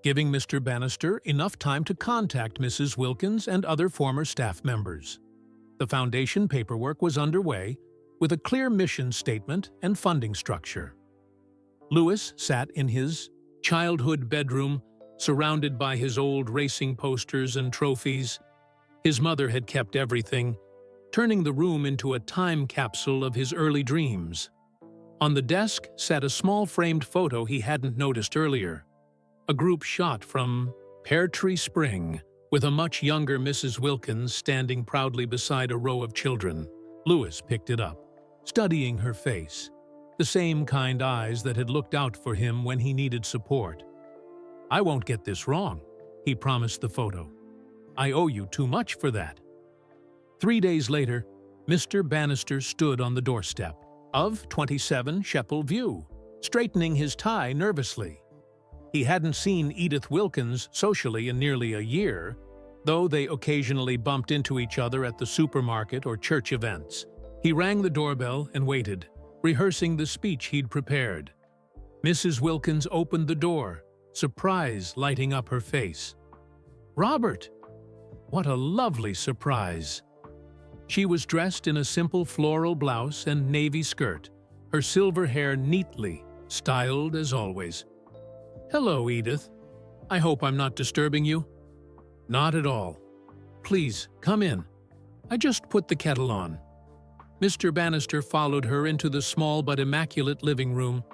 A: giving Mr. Bannister enough time to contact Mrs. Wilkins and other former staff members. The foundation paperwork was underway, with a clear mission statement and funding structure. Lewis sat in his childhood bedroom, surrounded by his old racing posters and trophies. His mother had kept everything, turning the room into a time capsule of his early dreams. On the desk sat a small framed photo he hadn't noticed earlier, a group shot from Pear Tree Spring, with a much younger Mrs. Wilkins standing proudly beside a row of children. Lewis picked it up, studying her face, the same kind eyes that had looked out for him when he needed support. "I won't get this wrong," he promised the photo. "I owe you too much for that." 3 days later, Mr. Bannister stood on the doorstep of 27 Sheppel View, straightening his tie nervously. He hadn't seen Edith Wilkins socially in nearly a year, though they occasionally bumped into each other at the supermarket or church events. He rang the doorbell and waited, rehearsing the speech he'd prepared. Mrs. Wilkins opened the door, surprise lighting up her face. "Robert!" What a lovely surprise! She was dressed in a simple floral blouse and navy skirt, her silver hair neatly styled as always. "Hello, Edith. I hope I'm not disturbing you." "Not at all. Please, come in. I just put the kettle on." Mr. Bannister followed her into the small but immaculate living room.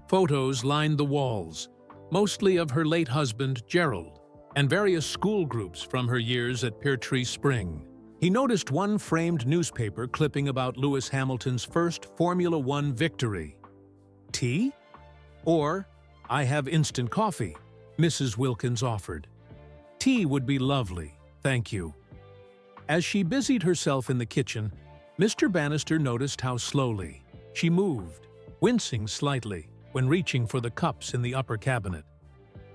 A: Photos lined the walls, mostly of her late husband, Gerald, and various school groups from her years at Pear Tree Spring. He noticed one framed newspaper clipping about Lewis Hamilton's first Formula One victory. "Tea? Or, I have instant coffee," Mrs. Wilkins offered. "Tea would be lovely, thank you." As she busied herself in the kitchen, Mr. Bannister noticed how slowly she moved, wincing slightly when reaching for the cups in the upper cabinet.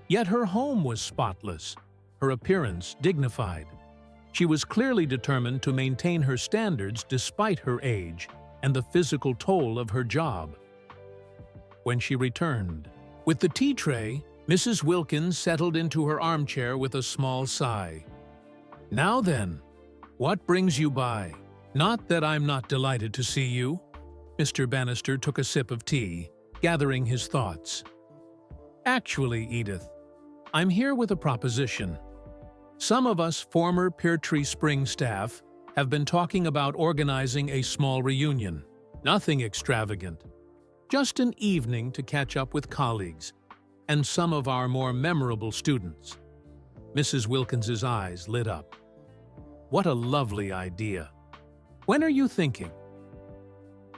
A: Yet her home was spotless, her appearance dignified. She was clearly determined to maintain her standards despite her age and the physical toll of her job. When she returned with the tea tray, Mrs. Wilkins settled into her armchair with a small sigh. "Now then, what brings you by? Not that I'm not delighted to see you." Mr. Bannister took a sip of tea, gathering his thoughts. "Actually, Edith, I'm here with a proposition. Some of us former Pear Tree Spring staff have been talking about organizing a small reunion. Nothing extravagant. Just an evening to catch up with colleagues and some of our more memorable students." Mrs. Wilkins's eyes lit up. "What a lovely idea. When are you thinking?"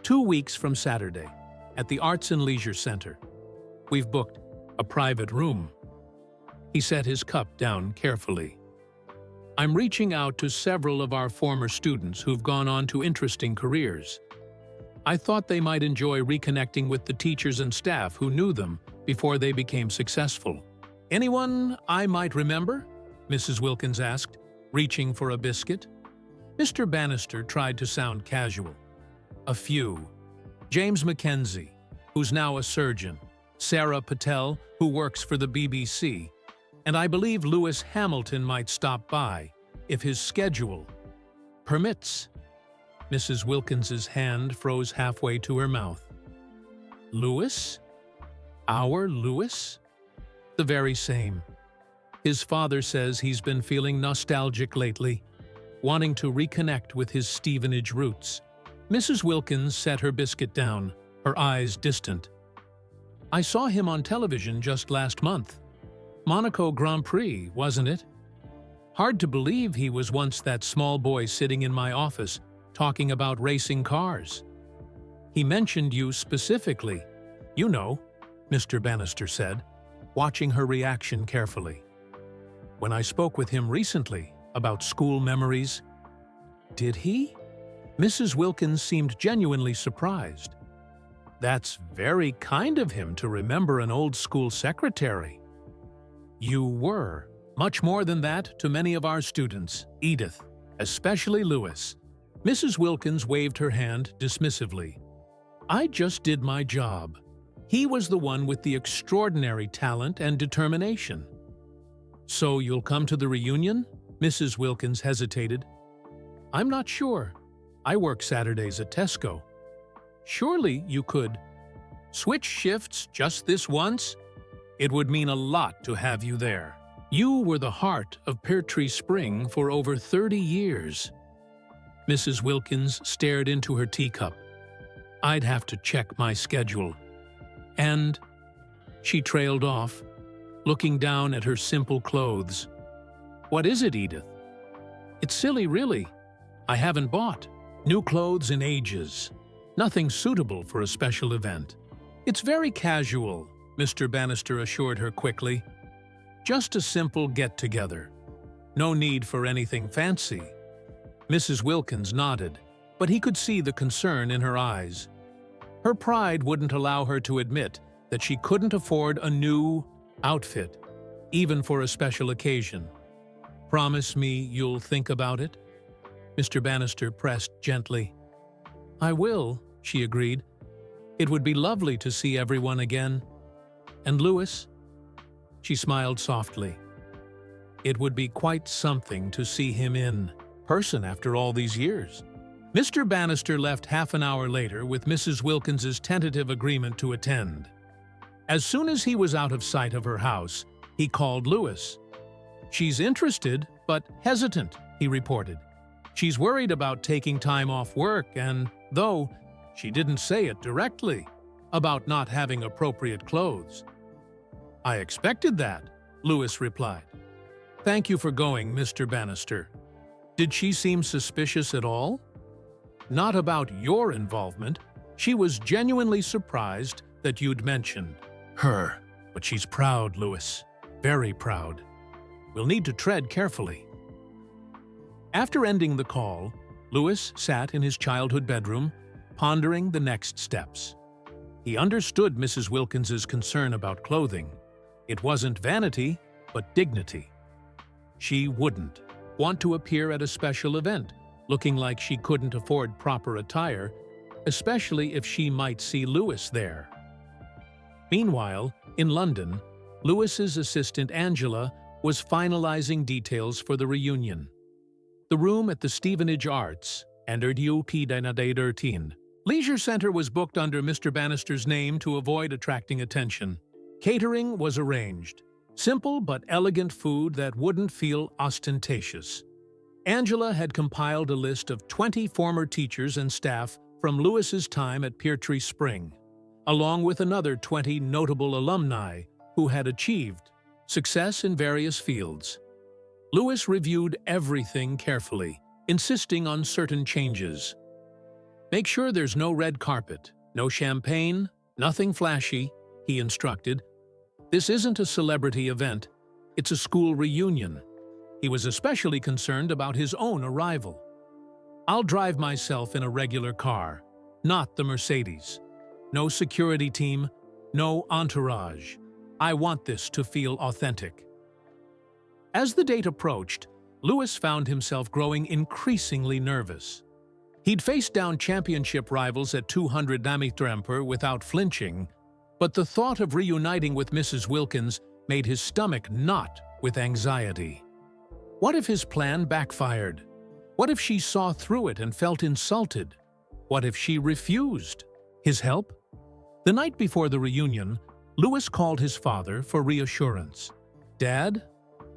A: 2 weeks from Saturday, at the Arts and Leisure Center. We've booked a private room." He set his cup down carefully. "I'm reaching out to several of our former students who've gone on to interesting careers. I thought they might enjoy reconnecting with the teachers and staff who knew them before they became successful." "Anyone I might remember?" Mrs. Wilkins asked, reaching for a biscuit. Mr. Bannister tried to sound casual. "A few. James Mackenzie, who's now a surgeon, Sarah Patel, who works for the BBC, and I believe Lewis Hamilton might stop by, if his schedule permits. Mrs. Wilkins's hand froze halfway to her mouth. Lewis? Our Lewis? The very same. His father says he's been feeling nostalgic lately, wanting to reconnect with his Stevenage roots. Mrs. Wilkins set her biscuit down, her eyes distant. I saw him on television just last month. Monaco Grand Prix, wasn't it? Hard to believe he was once that small boy sitting in my office, talking about racing cars. He mentioned you specifically. You know, Mr. Bannister said, watching her reaction carefully. When I spoke with him recently about school memories. Did he? Mrs. Wilkins seemed genuinely surprised. That's very kind of him to remember an old school secretary. You were. Much more than that to many of our students, Edith, especially Lewis. Mrs. Wilkins waved her hand dismissively. I just did my job. He was the one with the extraordinary talent and determination. So you'll come to the reunion? Mrs. Wilkins hesitated. I'm not sure. I work Saturdays at Tesco. Surely you could switch shifts just this once? It would mean a lot to have you there. You were the heart of Peartree Spring for over 30 years. Mrs. Wilkins stared into her teacup. I'd have to check my schedule. And she trailed off, looking down at her simple clothes. What is it, Edith? It's silly, really. I haven't bought new clothes in ages. Nothing suitable for a special event. It's very casual, Mr. Bannister assured her quickly. Just a simple get-together. No need for anything fancy. Mrs. Wilkins nodded, but he could see the concern in her eyes. Her pride wouldn't allow her to admit that she couldn't afford a new outfit, even for a special occasion. Promise me you'll think about it? Mr. Bannister pressed gently. I will, she agreed. It would be lovely to see everyone again. And Lewis? She smiled softly. It would be quite something to see him in person after all these years. Mr. Bannister left half an hour later with Mrs. Wilkins's tentative agreement to attend. As soon as he was out of sight of her house, he called Lewis. She's interested, but hesitant, he reported. She's worried about taking time off work and, though she didn't say it directly, about not having appropriate clothes. I expected that, Lewis replied. Thank you for going, Mr. Bannister. Did she seem suspicious at all? Not about your involvement. She was genuinely surprised that you'd mentioned her. But she's proud, Lewis. Very proud. We'll need to tread carefully. After ending the call, Lewis sat in his childhood bedroom, pondering the next steps. He understood Mrs. Wilkins's concern about clothing. It wasn't vanity, but dignity. She wouldn't want to appear at a special event, looking like she couldn't afford proper attire, especially if she might see Lewis there. Meanwhile, in London, Lewis's assistant Angela was finalizing details for the reunion. The room at the Stevenage Arts, under UP 13. Leisure Centre was booked under Mr. Bannister's name to avoid attracting attention. Catering was arranged. Simple but elegant food that wouldn't feel ostentatious. Angela had compiled a list of 20 former teachers and staff from Lewis's time at Peartree Spring, along with another 20 notable alumni who had achieved success in various fields. Lewis reviewed everything carefully, insisting on certain changes. Make sure there's no red carpet, no champagne, nothing flashy, he instructed. This isn't a celebrity event, it's a school reunion. He was especially concerned about his own arrival. I'll drive myself in a regular car, not the Mercedes. No security team, no entourage. I want this to feel authentic. As the date approached, Lewis found himself growing increasingly nervous. He'd faced down championship rivals at 200 without flinching, but the thought of reuniting with Mrs. Wilkins made his stomach knot with anxiety. What if his plan backfired? What if she saw through it and felt insulted? What if she refused his help? The night before the reunion, Louis called his father for reassurance. "Dad,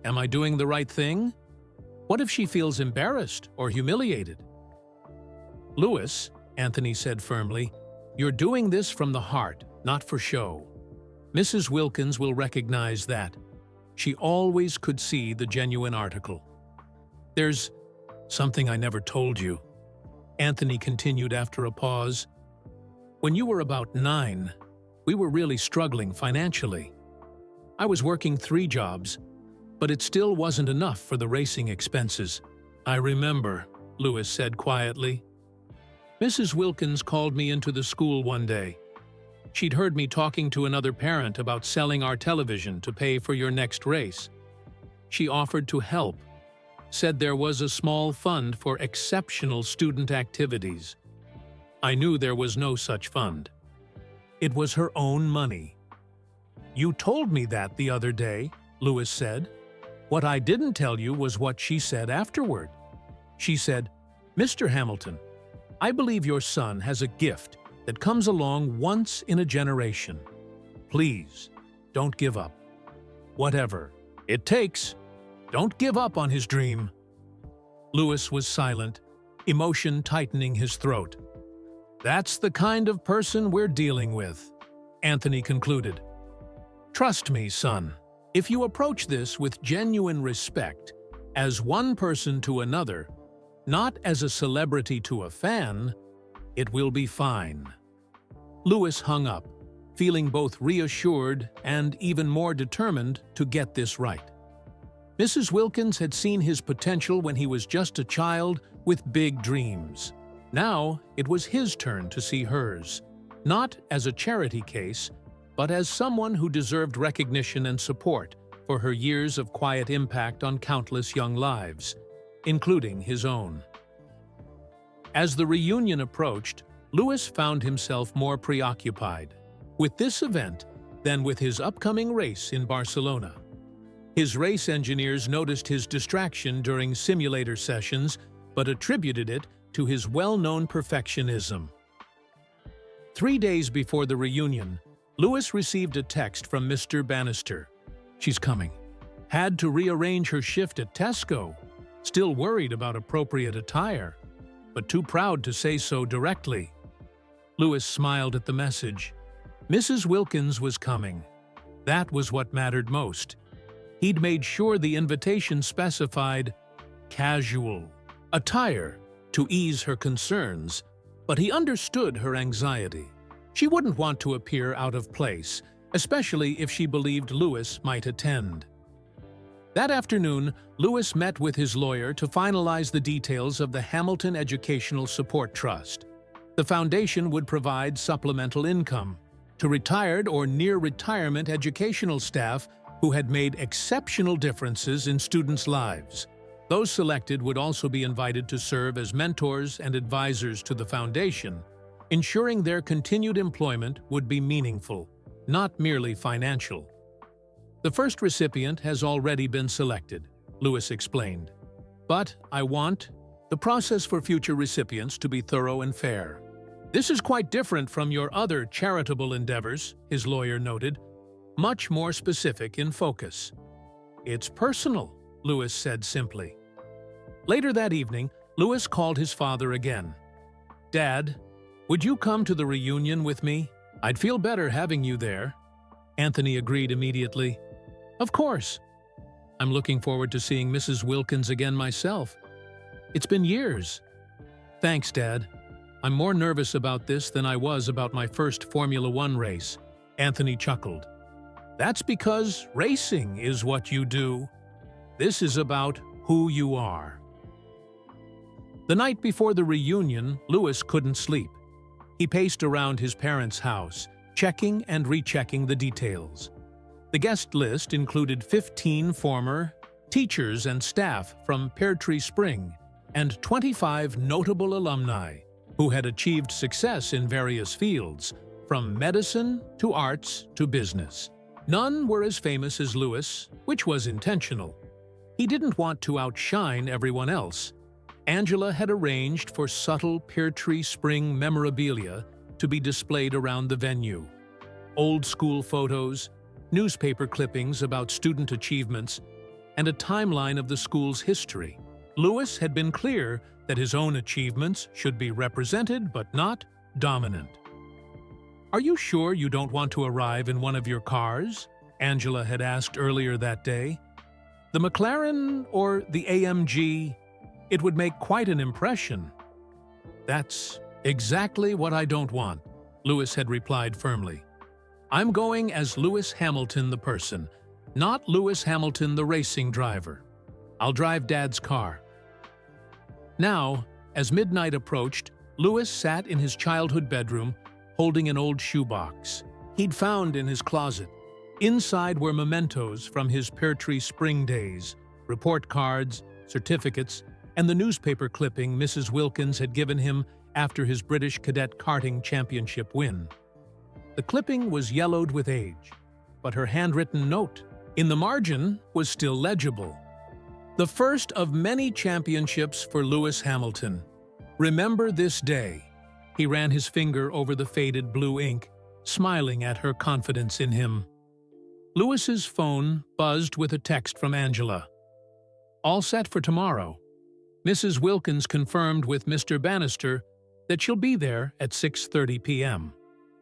A: am I doing the right thing? What if she feels embarrassed or humiliated?" "Louis," Anthony said firmly, "you're doing this from the heart, not for show. Mrs. Wilkins will recognize that. She always could see the genuine article." "There's something I never told you," Anthony continued after a pause. "When you were about 9, we were really struggling financially. I was working 3 jobs, but it still wasn't enough for the racing expenses." "I remember," Louis said quietly. "Mrs. Wilkins called me into the school one day. She'd heard me talking to another parent about selling our television to pay for your next race. She offered to help, said there was a small fund for exceptional student activities. I knew there was no such fund. It was her own money." "You told me that the other day," Louis said. "What I didn't tell you was what she said afterward. She said, 'Mr. Hamilton, I believe your son has a gift that comes along once in a generation. Please, don't give up. Whatever it takes, don't give up on his dream.'" Louis was silent, emotion tightening his throat. "That's the kind of person we're dealing with," Anthony concluded. "Trust me, son. If you approach this with genuine respect, as one person to another, not as a celebrity to a fan, it will be fine." Louis hung up, feeling both reassured and even more determined to get this right. Mrs. Wilkins had seen his potential when he was just a child with big dreams. Now it was his turn to see hers, not as a charity case, but as someone who deserved recognition and support for her years of quiet impact on countless young lives, including his own. As the reunion approached, Louis found himself more preoccupied with this event than with his upcoming race in Barcelona. His race engineers noticed his distraction during simulator sessions, but attributed it to his well-known perfectionism. 3 days before the reunion, Louis received a text from Mr. Bannister. "She's coming." Had to rearrange her shift at Tesco, still worried about appropriate attire, but too proud to say so directly. Louis smiled at the message. Mrs. Wilkins was coming. That was what mattered most. He'd made sure the invitation specified casual attire to ease her concerns, but he understood her anxiety. She wouldn't want to appear out of place, especially if she believed Louis might attend. That afternoon, Louis met with his lawyer to finalize the details of the Hamilton Educational Support Trust. The foundation would provide supplemental income to retired or near-retirement educational staff who had made exceptional differences in students' lives. Those selected would also be invited to serve as mentors and advisors to the foundation, ensuring their continued employment would be meaningful, not merely financial. "The first recipient has already been selected," Louis explained. "But I want the process for future recipients to be thorough and fair. This is quite different from your other charitable endeavors," his lawyer noted, "much more specific in focus." "It's personal," Louis said simply. Later that evening, Louis called his father again. "Dad, would you come to the reunion with me? I'd feel better having you there." Anthony agreed immediately. "Of course. I'm looking forward to seeing Mrs. Wilkins again myself. It's been years." "Thanks, Dad. I'm more nervous about this than I was about my first Formula One race," Anthony chuckled. "That's because racing is what you do. This is about who you are." The night before the reunion, Louis couldn't sleep. He paced around his parents' house, checking and rechecking the details. The guest list included 15 former teachers and staff from Pear Tree Spring, and 25 notable alumni who had achieved success in various fields, from medicine to arts to business. None were as famous as Lewis, which was intentional. He didn't want to outshine everyone else. Angela had arranged for subtle Peartree Spring memorabilia to be displayed around the venue. Old school photos, newspaper clippings about student achievements, and a timeline of the school's history. Lewis had been clear that his own achievements should be represented but not dominant. "Are you sure you don't want to arrive in one of your cars?" Angela had asked earlier that day. "The McLaren or the AMG? It would make quite an impression." "That's exactly what I don't want," Lewis had replied firmly. "I'm going as Lewis Hamilton the person, not Lewis Hamilton the racing driver. I'll drive Dad's car." Now, as midnight approached, Lewis sat in his childhood bedroom, holding an old shoebox he'd found in his closet. Inside were mementos from his Peartree Spring days, report cards, certificates, and the newspaper clipping Mrs. Wilkins had given him after his British Cadet Karting Championship win. The clipping was yellowed with age, but her handwritten note in the margin was still legible. The first of many championships for Lewis Hamilton. Remember this day. He ran his finger over the faded blue ink, smiling at her confidence in him. Lewis's phone buzzed with a text from Angela. "All set for tomorrow. Mrs. Wilkins confirmed with Mr. Bannister that she'll be there at 6:30 p.m.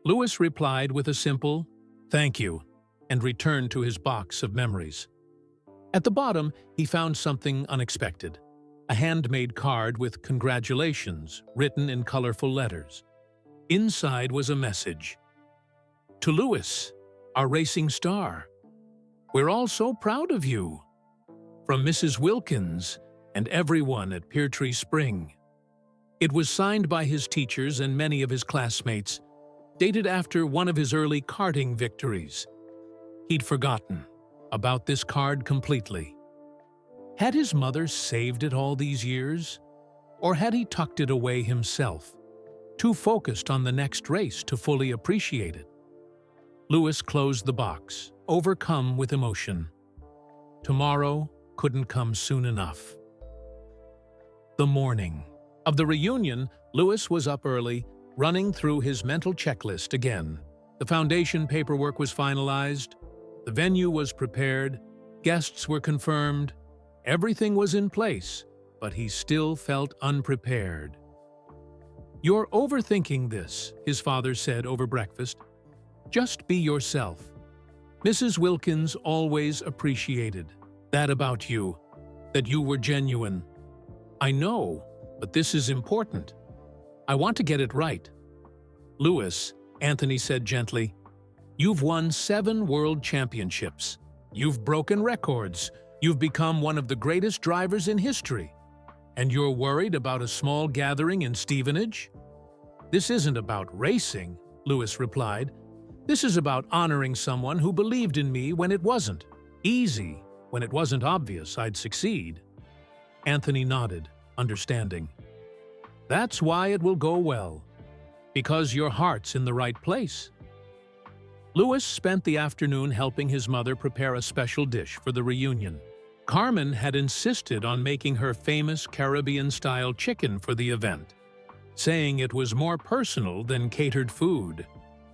A: Lewis replied with a simple, "Thank you," and returned to his box of memories. At the bottom, he found something unexpected. A handmade card with congratulations written in colorful letters. Inside was a message. "To Lewis, our racing star. We're all so proud of you. From Mrs. Wilkins and everyone at Peartree Spring." It was signed by his teachers and many of his classmates, dated after one of his early karting victories. He'd forgotten about this card completely. Had his mother saved it all these years? Or had he tucked it away himself, too focused on the next race to fully appreciate it? Lewis closed the box, overcome with emotion. Tomorrow couldn't come soon enough. The morning of the reunion, Lewis was up early, running through his mental checklist again. The foundation paperwork was finalized, the venue was prepared, guests were confirmed, everything was in place, but he still felt unprepared. "You're overthinking this," his father said over breakfast. "Just be yourself. Mrs. Wilkins always appreciated that about you, that you were genuine. I know, but this is important. I want to get it right." "Lewis," Anthony said gently, "you've won 7 world championships. You've broken records. You've become one of the greatest drivers in history. And you're worried about a small gathering in Stevenage?" "This isn't about racing," Lewis replied. "This is about honoring someone who believed in me when it wasn't easy, when it wasn't obvious I'd succeed." Anthony nodded, understanding. "That's why it will go well. Because your heart's in the right place." Lewis spent the afternoon helping his mother prepare a special dish for the reunion. Carmen had insisted on making her famous Caribbean-style chicken for the event, saying it was more personal than catered food.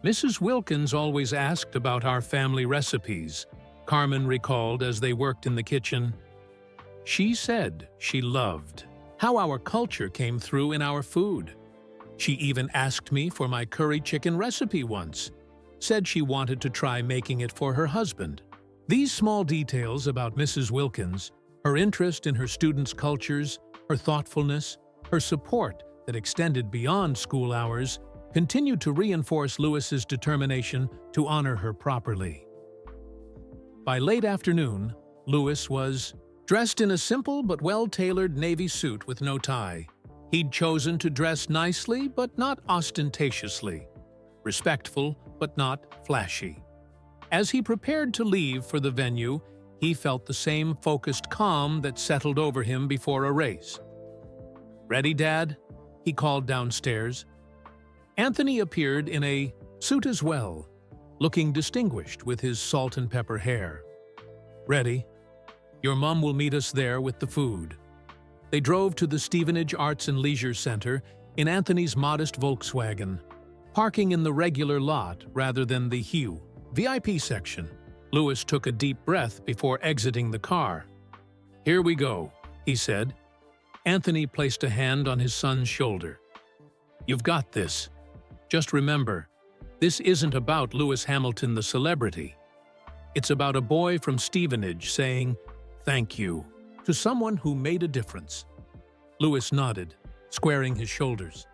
A: "Mrs. Wilkins always asked about our family recipes," Carmen recalled as they worked in the kitchen. "She said she loved how our culture came through in our food. She even asked me for my curry chicken recipe once, said she wanted to try making it for her husband." These small details about Mrs. Wilkins, her interest in her students' cultures, her thoughtfulness, her support that extended beyond school hours, continued to reinforce Lewis's determination to honor her properly. By late afternoon, Lewis was dressed in a simple but well-tailored navy suit with no tie. He'd chosen to dress nicely but not ostentatiously, respectful but not flashy. As he prepared to leave for the venue, he felt the same focused calm that settled over him before a race. "Ready, Dad?" he called downstairs. Anthony appeared in a suit as well, looking distinguished with his salt and pepper hair. "Ready. Your mom will meet us there with the food." They drove to the Stevenage Arts and Leisure Center in Anthony's modest Volkswagen, parking in the regular lot rather than the Hue VIP section. Louis took a deep breath before exiting the car. "Here we go," he said. Anthony placed a hand on his son's shoulder. "You've got this. Just remember, this isn't about Lewis Hamilton the celebrity. It's about a boy from Stevenage saying thank you to someone who made a difference." Louis nodded, squaring his shoulders.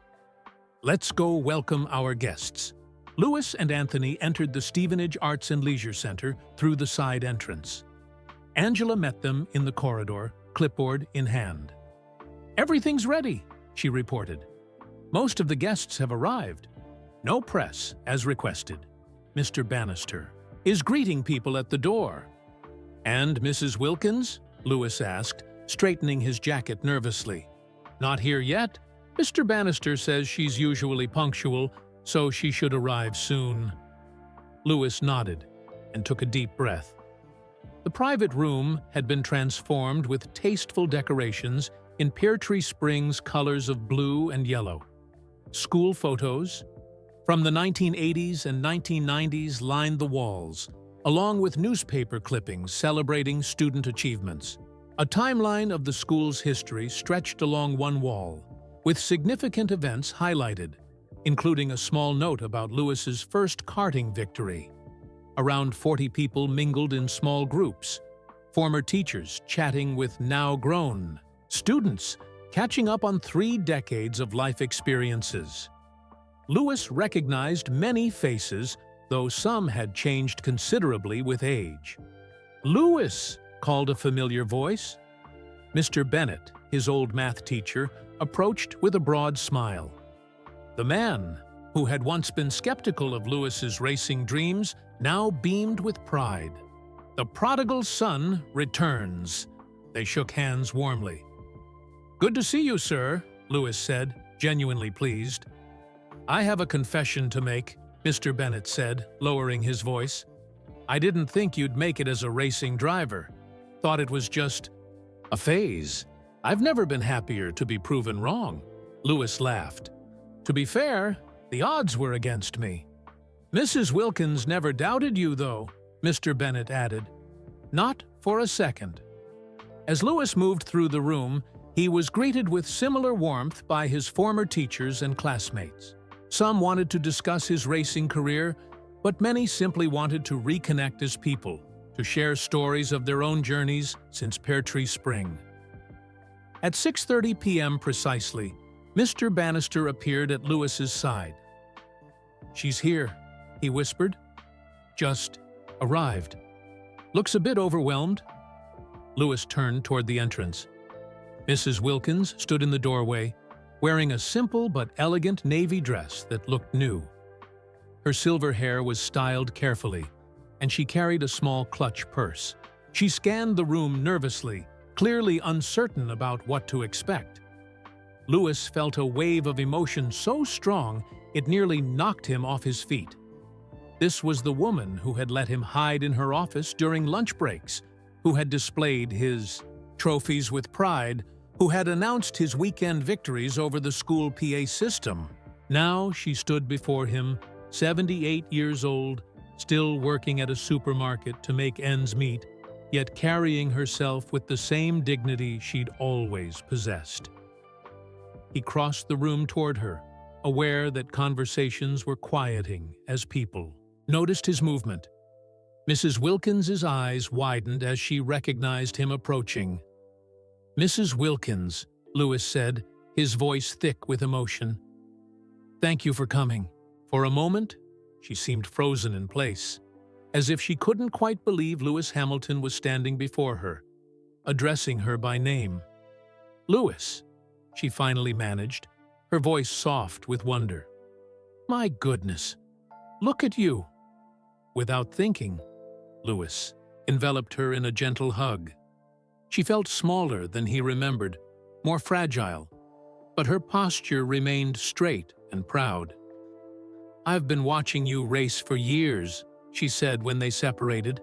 A: "Let's go welcome our guests." Louis and Anthony entered the Stevenage Arts and Leisure Center through the side entrance. Angela met them in the corridor, clipboard in hand. "Everything's ready," she reported. "Most of the guests have arrived. No press, as requested. Mr. Bannister is greeting people at the door." "And Mrs. Wilkins?" Louis asked, straightening his jacket nervously. "Not here yet. Mr. Bannister says she's usually punctual, so she should arrive soon." Louis nodded and took a deep breath. The private room had been transformed with tasteful decorations in Pear Tree Springs colors of blue and yellow. School photos from the 1980s and 1990s lined the walls, along with newspaper clippings celebrating student achievements. A timeline of the school's history stretched along one wall, with significant events highlighted, including a small note about Louis's first karting victory. Around 40 people mingled in small groups, former teachers chatting with now-grown students, catching up on 3 decades of life experiences. Louis recognized many faces, though some had changed considerably with age. "Louis!" called a familiar voice. Mr. Bennett, his old math teacher, approached with a broad smile. The man, who had once been skeptical of Louis's racing dreams, now beamed with pride. "The prodigal son returns." They shook hands warmly. "Good to see you, sir," Louis said, genuinely pleased. "I have a confession to make," Mr. Bennett said, lowering his voice. "I didn't think you'd make it as a racing driver. Thought it was just a phase. I've never been happier to be proven wrong." Louis laughed. "To be fair, the odds were against me." "Mrs. Wilkins never doubted you, though," Mr. Bennett added. "Not for a second." As Louis moved through the room, he was greeted with similar warmth by his former teachers and classmates. Some wanted to discuss his racing career, but many simply wanted to reconnect as people, to share stories of their own journeys since Pear Tree Spring. At 6:30 p.m. precisely, Mr. Bannister appeared at Louis's side. "She's here," he whispered. "Just arrived. Looks a bit overwhelmed." Louis turned toward the entrance. Mrs. Wilkins stood in the doorway, wearing a simple but elegant navy dress that looked new. Her silver hair was styled carefully, and she carried a small clutch purse. She scanned the room nervously, clearly uncertain about what to expect. Louis felt a wave of emotion so strong it nearly knocked him off his feet. This was the woman who had let him hide in her office during lunch breaks, who had displayed his trophies with pride, who had announced his weekend victories over the school PA system. Now she stood before him, 78 years old, still working at a supermarket to make ends meet, yet carrying herself with the same dignity she'd always possessed. He crossed the room toward her, aware that conversations were quieting as people noticed his movement. Mrs. Wilkins's eyes widened as she recognized him approaching. "Mrs. Wilkins," Louis said, his voice thick with emotion. "Thank you for coming." For a moment, she seemed frozen in place, as if she couldn't quite believe Lewis Hamilton was standing before her, addressing her by name. "Louis," she finally managed, her voice soft with wonder. "My goodness, look at you." Without thinking, Louis enveloped her in a gentle hug. She felt smaller than he remembered, more fragile. but her posture remained straight and proud. "I've been watching you race for years," she said when they separated.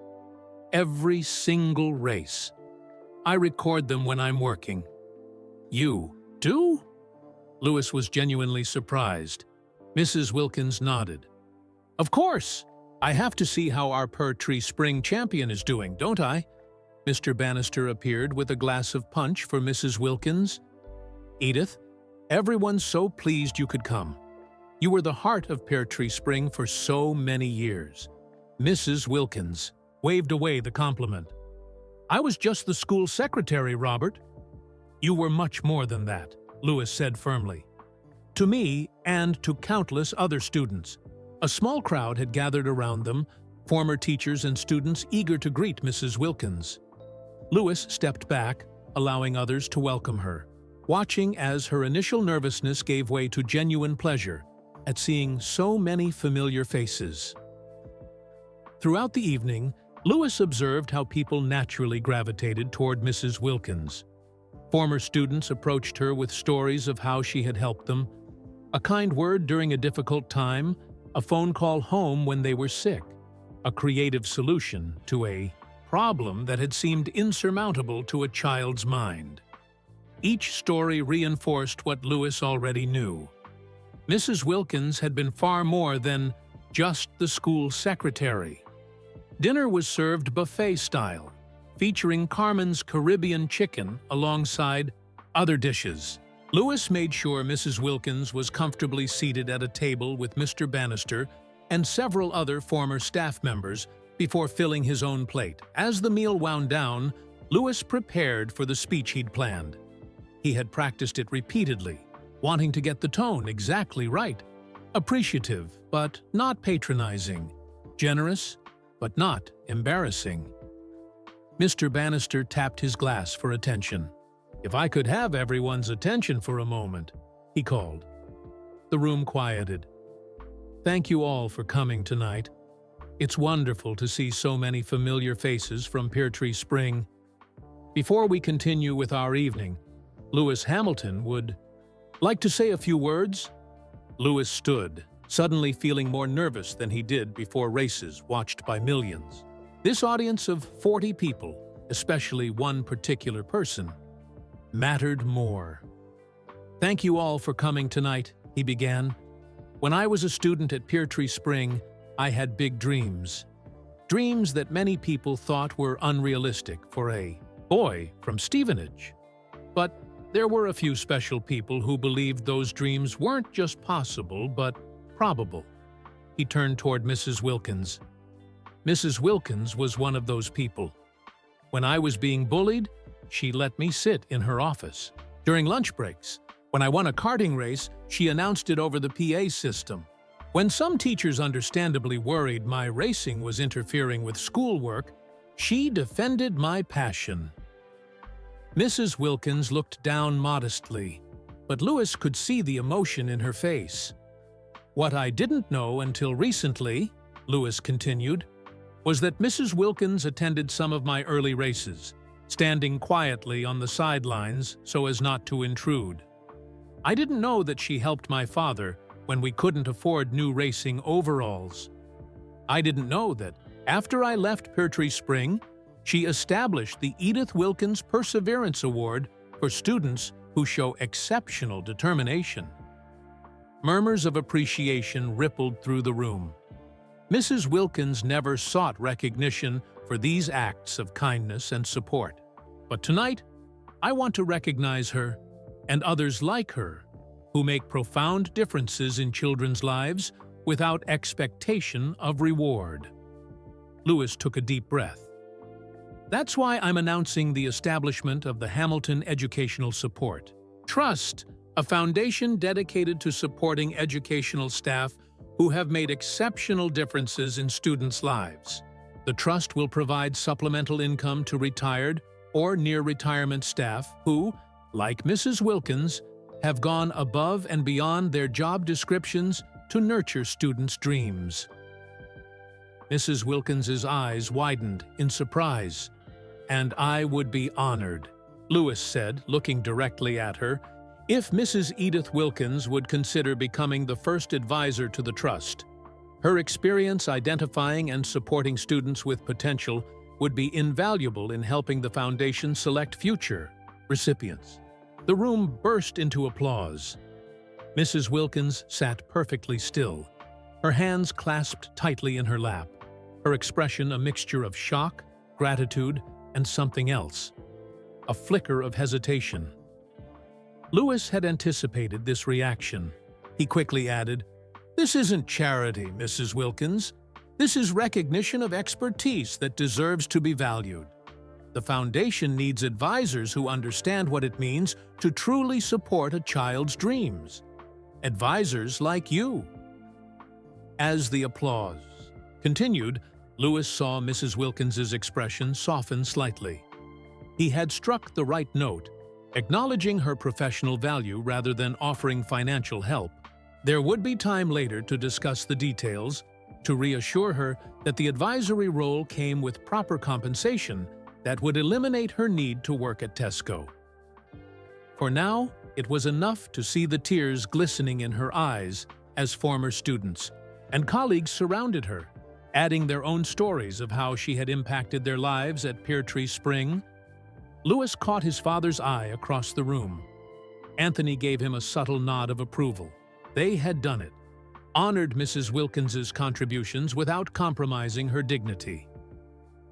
A: "Every single race. I record them when I'm working." "You do?" Louis was genuinely surprised. Mrs. Wilkins nodded. "Of course! I have to see how our Pear Tree Spring champion is doing, don't I?" Mr. Bannister appeared with a glass of punch for Mrs. Wilkins. "Edith, everyone's so pleased you could come. You were the heart of Pear Tree Spring for so many years." Mrs. Wilkins waved away the compliment. "I was just the school secretary, Robert." "You were much more than that," Louis said firmly. To me and to countless other students. A small crowd had gathered around them, former teachers and students eager to greet Mrs. Wilkins. Louis stepped back, allowing others to welcome her, watching as her initial nervousness gave way to genuine pleasure at seeing so many familiar faces. Throughout the evening, Louis observed how people naturally gravitated toward Mrs. Wilkins. Former students approached her with stories of how she had helped them, a kind word during a difficult time, a phone call home when they were sick, a creative solution to a problem that had seemed insurmountable to a child's mind. Each story reinforced what Louis already knew. Mrs. Wilkins had been far more than just the school secretary. Dinner was served buffet-style, featuring Carmen's Caribbean chicken alongside other dishes. Louis made sure Mrs. Wilkins was comfortably seated at a table with Mr. Bannister and several other former staff members before filling his own plate. As the meal wound down, Louis prepared for the speech he'd planned. He had practiced it repeatedly, wanting to get the tone exactly right. Appreciative, but not patronizing. Generous, but not embarrassing. Mr. Bannister tapped his glass for attention. "If I could have everyone's attention for a moment," he called. The room quieted. "Thank you all for coming tonight. It's wonderful to see so many familiar faces from Pear Tree Spring. Before we continue with our evening, Louis Hamilton would like to say a few words." Louis stood, suddenly feeling more nervous than he did before races watched by millions. This audience of 40 people, especially one particular person, mattered more. "Thank you all for coming tonight," he began. "When I was a student at Pear Tree Spring, I had big dreams. Dreams that many people thought were unrealistic for a boy from Stevenage. But there were a few special people who believed those dreams weren't just possible, but probable." He turned toward Mrs. Wilkins. Mrs. Wilkins was one of those people. When I was being bullied, she let me sit in her office. During lunch breaks, when I won a karting race, she announced it over the PA system. When some teachers understandably worried my racing was interfering with schoolwork, she defended my passion. Mrs. Wilkins looked down modestly, but Louis could see the emotion in her face. "What I didn't know until recently," Louis continued, "was that Mrs. Wilkins attended some of my early races, standing quietly on the sidelines so as not to intrude. I didn't know that she helped my father when we couldn't afford new racing overalls. I didn't know that, after I left Pear Tree Spring, she established the Edith Wilkins Perseverance Award for students who show exceptional determination." Murmurs of appreciation rippled through the room. Mrs. Wilkins never sought recognition for these acts of kindness and support. But tonight, I want to recognize her and others like her who make profound differences in children's lives without expectation of reward. Louis took a deep breath. "That's why I'm announcing the establishment of the Hamilton Educational Support Trust, a foundation dedicated to supporting educational staff who have made exceptional differences in students' lives. The trust will provide supplemental income to retired or near-retirement staff who, like Mrs. Wilkins, have gone above and beyond their job descriptions to nurture students' dreams." Mrs. Wilkins's eyes widened in surprise. "And I would be honored," Louis said, looking directly at her, If Mrs. Edith Wilkins would consider becoming the first advisor to the trust, her experience identifying and supporting students with potential would be invaluable in helping the foundation select future recipients. The room burst into applause. Mrs. Wilkins sat perfectly still, her hands clasped tightly in her lap, her expression a mixture of shock, gratitude, and something else, a flicker of hesitation. Lewis had anticipated this reaction. He quickly added, "This isn't charity, Mrs. Wilkins. This is recognition of expertise that deserves to be valued. The foundation needs advisors who understand what it means to truly support a child's dreams. Advisors like you." As the applause continued, Lewis saw Mrs. Wilkins's expression soften slightly. He had struck the right note, acknowledging her professional value rather than offering financial help. There would be time later to discuss the details, to reassure her that the advisory role came with proper compensation that would eliminate her need to work at Tesco. For now, it was enough to see the tears glistening in her eyes as former students and colleagues surrounded her, adding their own stories of how she had impacted their lives at Peartree Spring. Lewis caught his father's eye across the room. Anthony gave him a subtle nod of approval. They had done it, honored Mrs. Wilkins's contributions without compromising her dignity.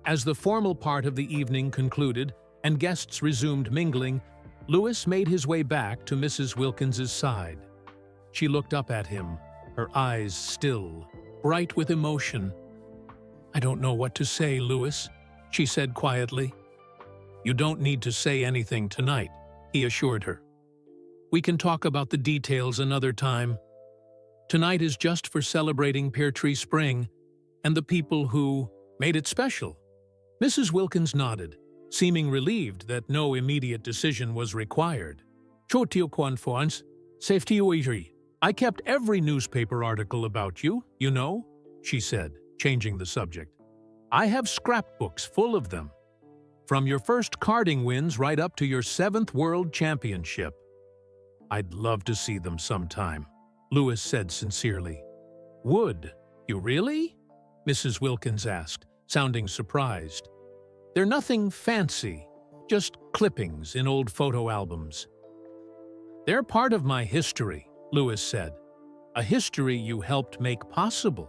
A: As the formal part of the evening concluded and guests resumed mingling, Lewis made his way back to Mrs. Wilkins's side. She looked up at him, her eyes still, bright with emotion. "I don't know what to say, Lewis," she said quietly. "You don't need to say anything tonight," he assured her. "We can talk about the details another time. Tonight is just for celebrating Peartree Spring and the people who made it special." Mrs. Wilkins nodded, seeming relieved that no immediate decision was required. "I kept every newspaper article about you, you know," she said, changing the subject. "I have scrapbooks full of them. From your first karting wins right up to your 7th World Championship." "I'd love to see them sometime," Lewis said sincerely. "Would you really?" Mrs. Wilkins asked, sounding surprised. "They're nothing fancy, just clippings in old photo albums." "They're part of my history," Lewis said. "A history you helped make possible."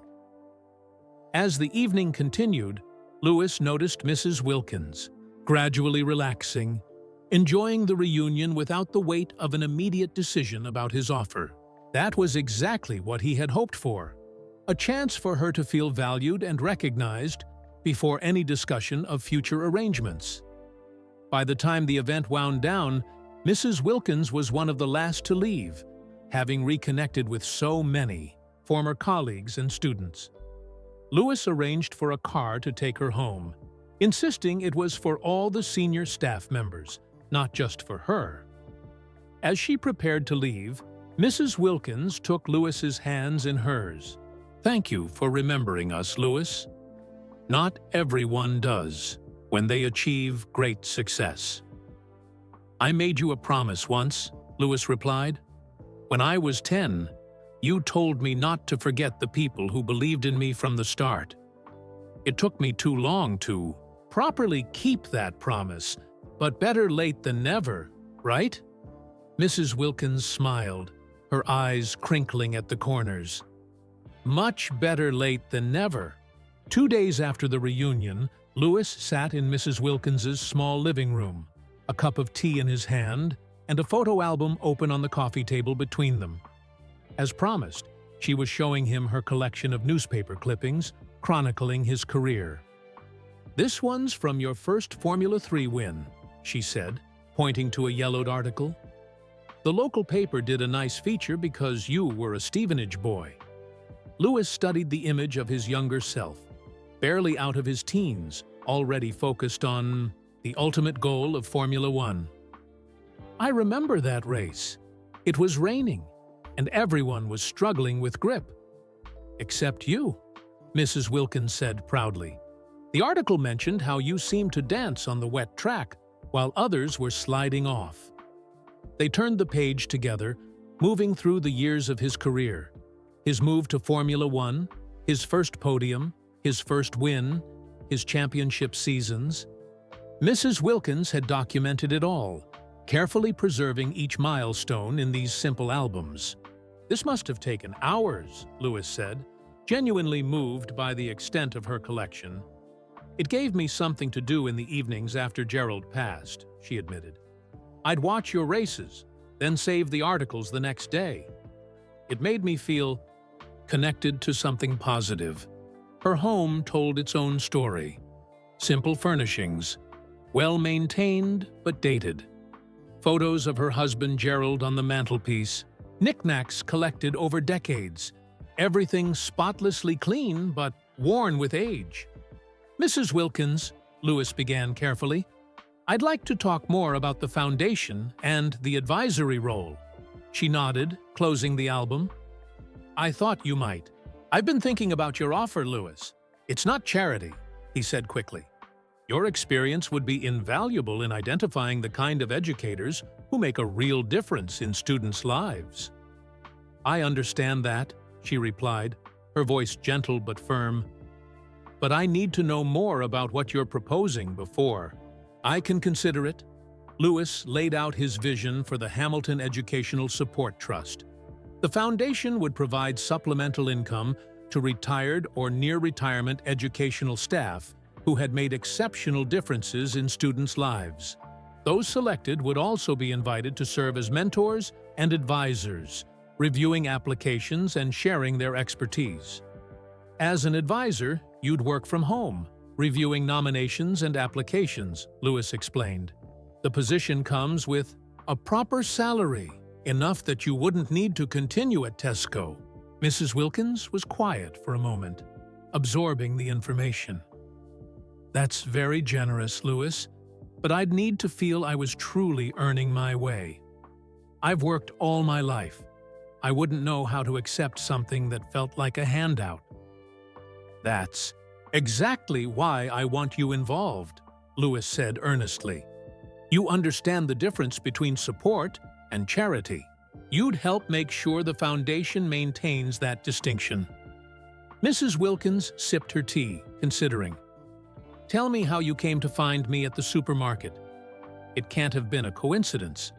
A: As the evening continued, Lewis noticed Mrs. Wilkins, gradually relaxing, enjoying the reunion without the weight of an immediate decision about his offer. That was exactly what he had hoped for, a chance for her to feel valued and recognized before any discussion of future arrangements. By the time the event wound down, Mrs. Wilkins was one of the last to leave, having reconnected with so many former colleagues and students. Lewis arranged for a car to take her home, insisting it was for all the senior staff members, not just for her. As she prepared to leave, Mrs. Wilkins took Lewis's hands in hers. "Thank you for remembering us, Lewis. Not everyone does when they achieve great success." "I made you a promise once," Lewis replied. "When I was 10, you told me not to forget the people who believed in me from the start. It took me too long to properly keep that promise, but better late than never, right?" Mrs. Wilkins smiled, her eyes crinkling at the corners. "Much better late than never." 2 days after the reunion, Lewis sat in Mrs. Wilkins's small living room, a cup of tea in his hand and a photo album open on the coffee table between them. As promised, she was showing him her collection of newspaper clippings, chronicling his career. "This one's from your first Formula 3 win," she said, pointing to a yellowed article. "The local paper did a nice feature because you were a Stevenage boy." Lewis studied the image of his younger self, barely out of his teens, already focused on the ultimate goal of Formula 1. "I remember that race. It was raining, and everyone was struggling with grip. Except you," Mrs. Wilkins said proudly. "The article mentioned how you seemed to dance on the wet track, while others were sliding off." They turned the page together, moving through the years of his career. His move to Formula One, his first podium, his first win, his championship seasons. Mrs. Wilkins had documented it all, carefully preserving each milestone in these simple albums. "This must have taken hours," Lewis said, genuinely moved by the extent of her collection. "It gave me something to do in the evenings after Gerald passed," she admitted. "I'd watch your races, then save the articles the next day. It made me feel connected to something positive." Her home told its own story. Simple furnishings, well-maintained but dated. Photos of her husband Gerald on the mantelpiece, knickknacks collected over decades. Everything spotlessly clean but worn with age. "Mrs. Wilkins," Lewis began carefully, "I'd like to talk more about the foundation and the advisory role." She nodded, closing the album. "I thought you might. I've been thinking about your offer, Lewis. It's not charity," he said quickly. "Your experience would be invaluable in identifying the kind of educators who make a real difference in students' lives." "I understand that," she replied, her voice gentle but firm. "But I need to know more about what you're proposing before I can consider it." Lewis laid out his vision for the Hamilton Educational Support Trust. The foundation would provide supplemental income to retired or near-retirement educational staff who had made exceptional differences in students' lives. Those selected would also be invited to serve as mentors and advisors, reviewing applications and sharing their expertise. As an advisor, you'd work from home, reviewing nominations and applications, Lewis explained. The position comes with a proper salary, enough that you wouldn't need to continue at Tesco. Mrs. Wilkins was quiet for a moment, absorbing the information. "That's very generous, Lewis, but I'd need to feel I was truly earning my way. I've worked all my life. I wouldn't know how to accept something that felt like a handout." "That's exactly why I want you involved," Lewis said earnestly. "You understand the difference between support and charity. You'd help make sure the foundation maintains that distinction." Mrs. Wilkins sipped her tea, considering. "Tell me how you came to find me at the supermarket. It can't have been a coincidence."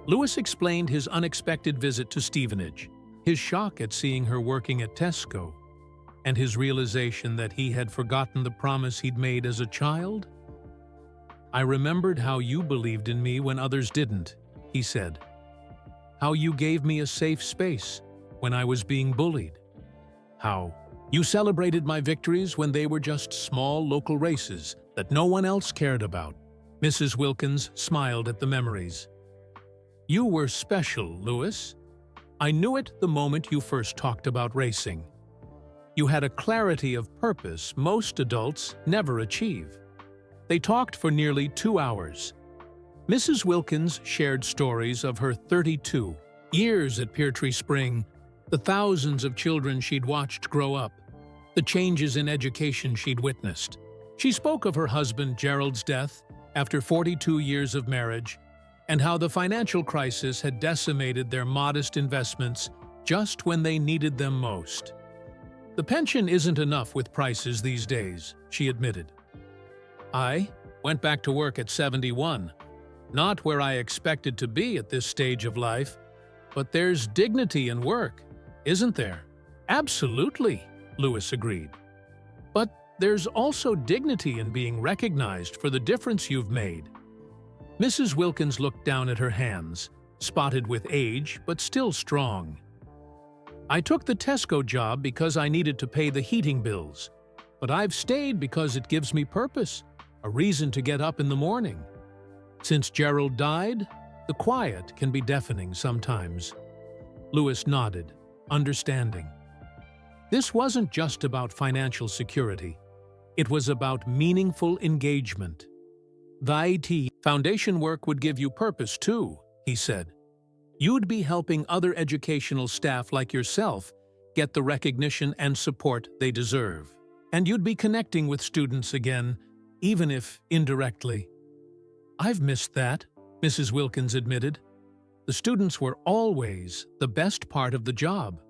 A: Lewis explained his unexpected visit to Stevenage, his shock at seeing her working at Tesco, and his realization that he had forgotten the promise he'd made as a child. "I remembered how you believed in me when others didn't," he said. "How you gave me a safe space when I was being bullied. How you celebrated my victories when they were just small local races that no one else cared about." Mrs. Wilkins smiled at the memories. "You were special, Lewis. I knew it the moment you first talked about racing. You had a clarity of purpose most adults never achieve." They talked for nearly 2 hours. Mrs. Wilkins shared stories of her 32 years at Peartree Spring, the thousands of children she'd watched grow up, the changes in education she'd witnessed. She spoke of her husband Gerald's death after 42 years of marriage, and how the financial crisis had decimated their modest investments just when they needed them most. "The pension isn't enough with prices these days," she admitted. "I went back to work at 71. Not where I expected to be at this stage of life, but there's dignity in work, isn't there?" "Absolutely," Lewis agreed. "But there's also dignity in being recognized for the difference you've made." Mrs. Wilkins looked down at her hands, spotted with age but still strong. "I took the Tesco job because I needed to pay the heating bills, but I've stayed because it gives me purpose, a reason to get up in the morning. Since Gerald died, the quiet can be deafening sometimes." Lewis nodded, understanding. This wasn't just about financial security. It was about meaningful engagement. "The IT foundation work would give you purpose too," he said. "You'd be helping other educational staff like yourself get the recognition and support they deserve. And you'd be connecting with students again, even if indirectly." "I've missed that," Mrs. Wilkins admitted. The students were always the best part of the job.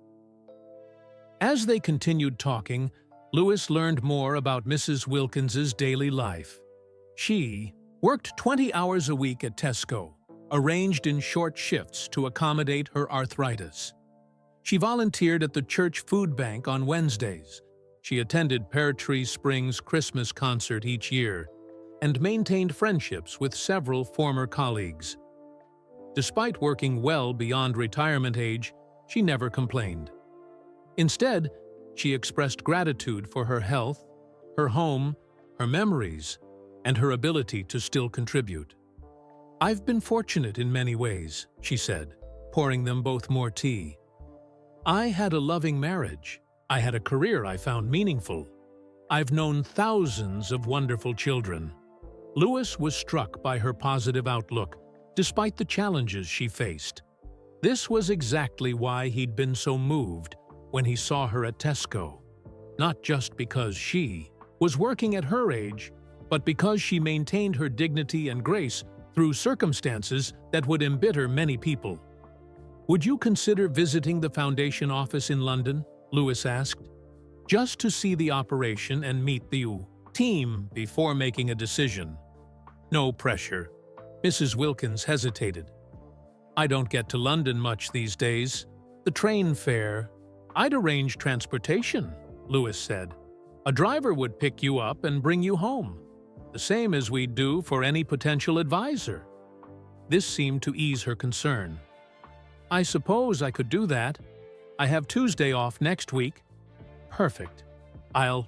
A: As they continued talking, Louis learned more about Mrs. Wilkins's daily life. She worked 20 hours a week at Tesco, arranged in short shifts to accommodate her arthritis. She volunteered at the church food bank on Wednesdays. She attended Pear Tree Springs Christmas concert each year and maintained friendships with several former colleagues. Despite working well beyond retirement age, she never complained. Instead, she expressed gratitude for her health, her home, her memories, and her ability to still contribute. "I've been fortunate in many ways," she said, pouring them both more tea. "I had a loving marriage. I had a career I found meaningful. I've known thousands of wonderful children." Louis was struck by her positive outlook, despite the challenges she faced. This was exactly why he'd been so moved when he saw her at Tesco. Not just because she was working at her age, but because she maintained her dignity and grace through circumstances that would embitter many people. "Would you consider visiting the foundation office in London?" Louis asked. "Just to see the operation and meet the team before making a decision." "No pressure." Mrs. Wilkins hesitated. "I don't get to London much these days. The train fare—" "I'd arrange transportation," Louis said. "A driver would pick you up and bring you home, the same as we'd do for any potential advisor." This seemed to ease her concern. "I suppose I could do that. I have Tuesday off next week." "Perfect. I'll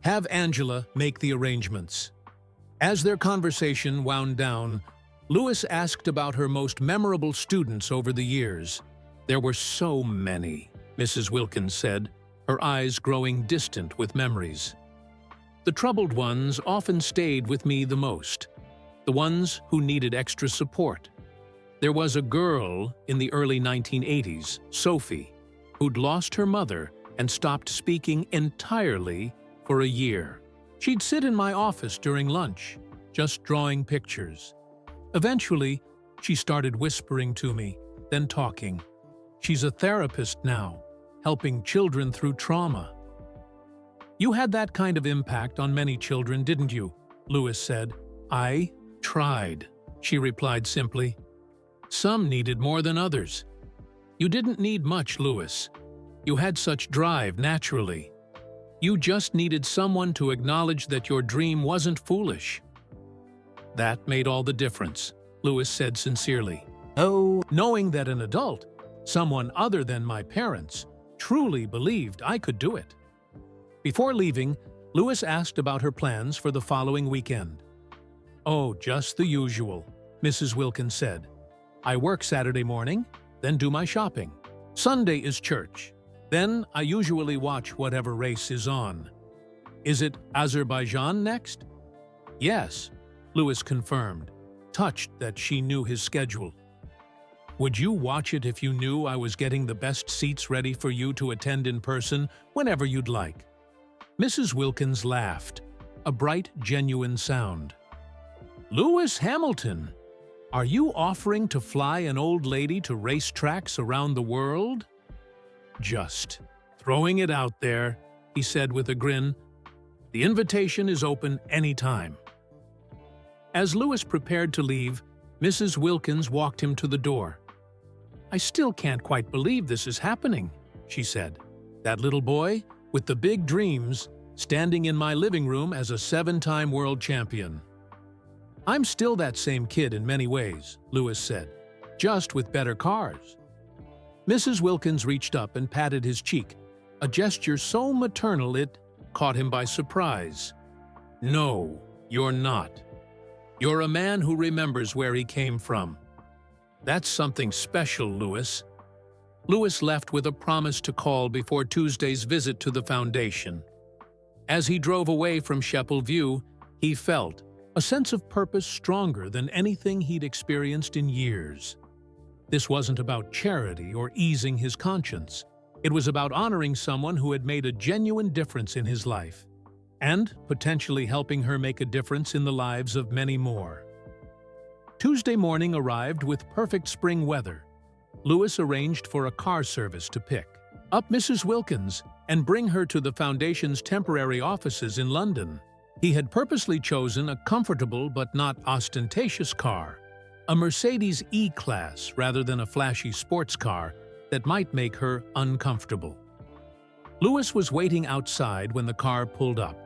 A: have Angela make the arrangements." As their conversation wound down, Louis asked about her most memorable students over the years. "There were so many," Mrs. Wilkins said, her eyes growing distant with memories. "The troubled ones often stayed with me the most, the ones who needed extra support. There was a girl in the early 1980s, Sophie, who'd lost her mother and stopped speaking entirely for a year. She'd sit in my office during lunch, just drawing pictures. Eventually, she started whispering to me, then talking. She's a therapist now, helping children through trauma." "You had that kind of impact on many children, didn't you?" Louis said. "I tried," she replied simply. "Some needed more than others." "You didn't need much, Louis. You had such drive naturally. You just needed someone to acknowledge that your dream wasn't foolish." "That made all the difference," Louis said sincerely. "Oh, knowing that an adult, someone other than my parents, truly believed I could do it." Before leaving, Louis asked about her plans for the following weekend. "Oh, just the usual," Mrs. Wilkins said. "I work Saturday morning, then do my shopping. Sunday is church. Then I usually watch whatever race is on." "Is it Azerbaijan next?" "Yes," Louis confirmed, touched that she knew his schedule. "Would you watch it if you knew I was getting the best seats ready for you to attend in person whenever you'd like?" Mrs. Wilkins laughed, a bright, genuine sound. "Lewis Hamilton, are you offering to fly an old lady to racetracks around the world?" "Just throwing it out there," he said with a grin. "The invitation is open anytime." As Louis prepared to leave, Mrs. Wilkins walked him to the door. "I still can't quite believe this is happening," she said. "That little boy, with the big dreams, standing in my living room as a 7-time world champion." "I'm still that same kid in many ways," Louis said, "just with better cars." Mrs. Wilkins reached up and patted his cheek, a gesture so maternal it caught him by surprise. "No, you're not. You're a man who remembers where he came from. That's something special, Louis." Louis left with a promise to call before Tuesday's visit to the foundation. As he drove away from Sheppel View, he felt a sense of purpose stronger than anything he'd experienced in years. This wasn't about charity or easing his conscience. It was about honoring someone who had made a genuine difference in his life, and potentially helping her make a difference in the lives of many more. Tuesday morning arrived with perfect spring weather. Lewis arranged for a car service to pick up Mrs. Wilkins and bring her to the Foundation's temporary offices in London. He had purposely chosen a comfortable but not ostentatious car, a Mercedes E-Class rather than a flashy sports car that might make her uncomfortable. Lewis was waiting outside when the car pulled up.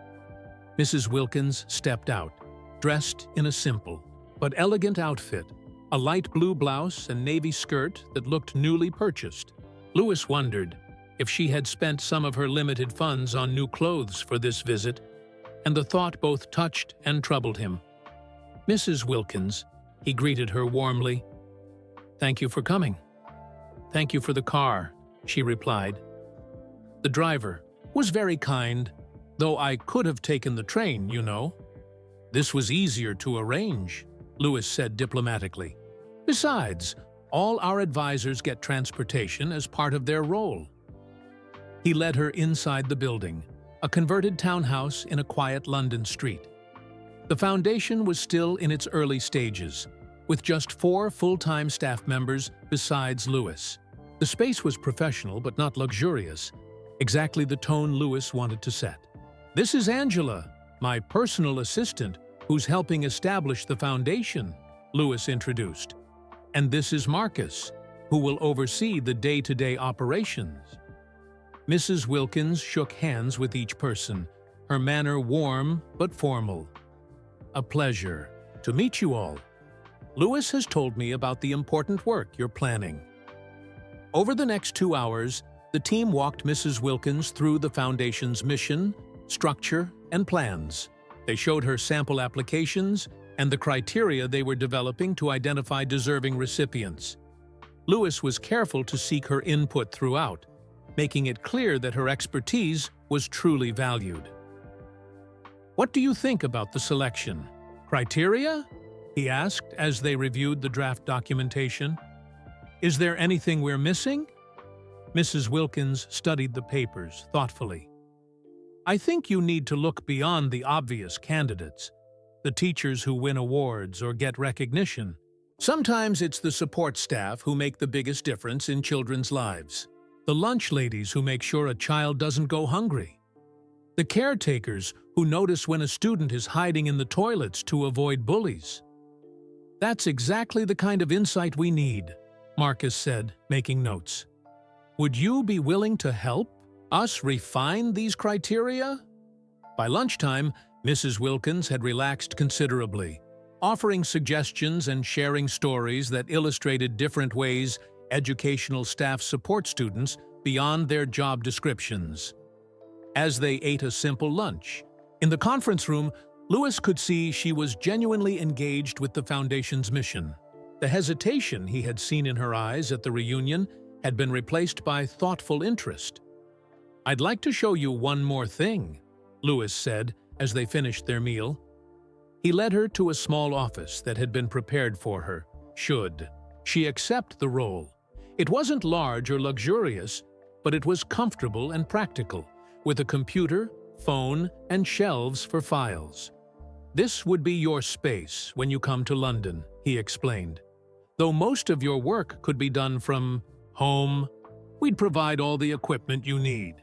A: Mrs. Wilkins stepped out, dressed in a simple but elegant outfit, a light blue blouse and navy skirt that looked newly purchased. Lewis wondered if she had spent some of her limited funds on new clothes for this visit, and the thought both touched and troubled him. "Mrs. Wilkins," he greeted her warmly. "Thank you for coming." "Thank you for the car," she replied. The driver was very kind, though I could have taken the train, you know. "This was easier to arrange," Lewis said diplomatically. "Besides, all our advisors get transportation as part of their role." He led her inside the building, a converted townhouse in a quiet London street. The Foundation was still in its early stages, with just 4 full-time staff members besides Lewis. The space was professional but not luxurious, exactly the tone Lewis wanted to set. "This is Angela, my personal assistant, who's helping establish the Foundation," Lewis introduced. "And this is Marcus, who will oversee the day-to-day operations." Mrs. Wilkins shook hands with each person, her manner warm but formal. "A pleasure to meet you all. Lewis has told me about the important work you're planning." Over the next 2 hours, the team walked Mrs. Wilkins through the Foundation's mission, structure, and plans. They showed her sample applications and the criteria they were developing to identify deserving recipients. Lewis was careful to seek her input throughout, making it clear that her expertise was truly valued. "What do you think about the selection? Criteria?" he asked as they reviewed the draft documentation. "Is there anything we're missing?" Mrs. Wilkins studied the papers thoughtfully. "I think you need to look beyond the obvious candidates, the teachers who win awards or get recognition. Sometimes it's the support staff who make the biggest difference in children's lives. The lunch ladies who make sure a child doesn't go hungry. The caretakers who notice when a student is hiding in the toilets to avoid bullies." "That's exactly the kind of insight we need," Marcus said, making notes. "Would you be willing to help us refine these criteria?" By lunchtime, Mrs. Wilkins had relaxed considerably, offering suggestions and sharing stories that illustrated different ways educational staff support students beyond their job descriptions. As they ate a simple lunch, in the conference room, Lewis could see she was genuinely engaged with the Foundation's mission. The hesitation he had seen in her eyes at the reunion had been replaced by thoughtful interest. "I'd like to show you one more thing," Lewis said as they finished their meal. He led her to a small office that had been prepared for her, should she accept the role. It wasn't large or luxurious, but it was comfortable and practical, with a computer, phone, and shelves for files. "This would be your space when you come to London," he explained. "Though most of your work could be done from home, we'd provide all the equipment you need."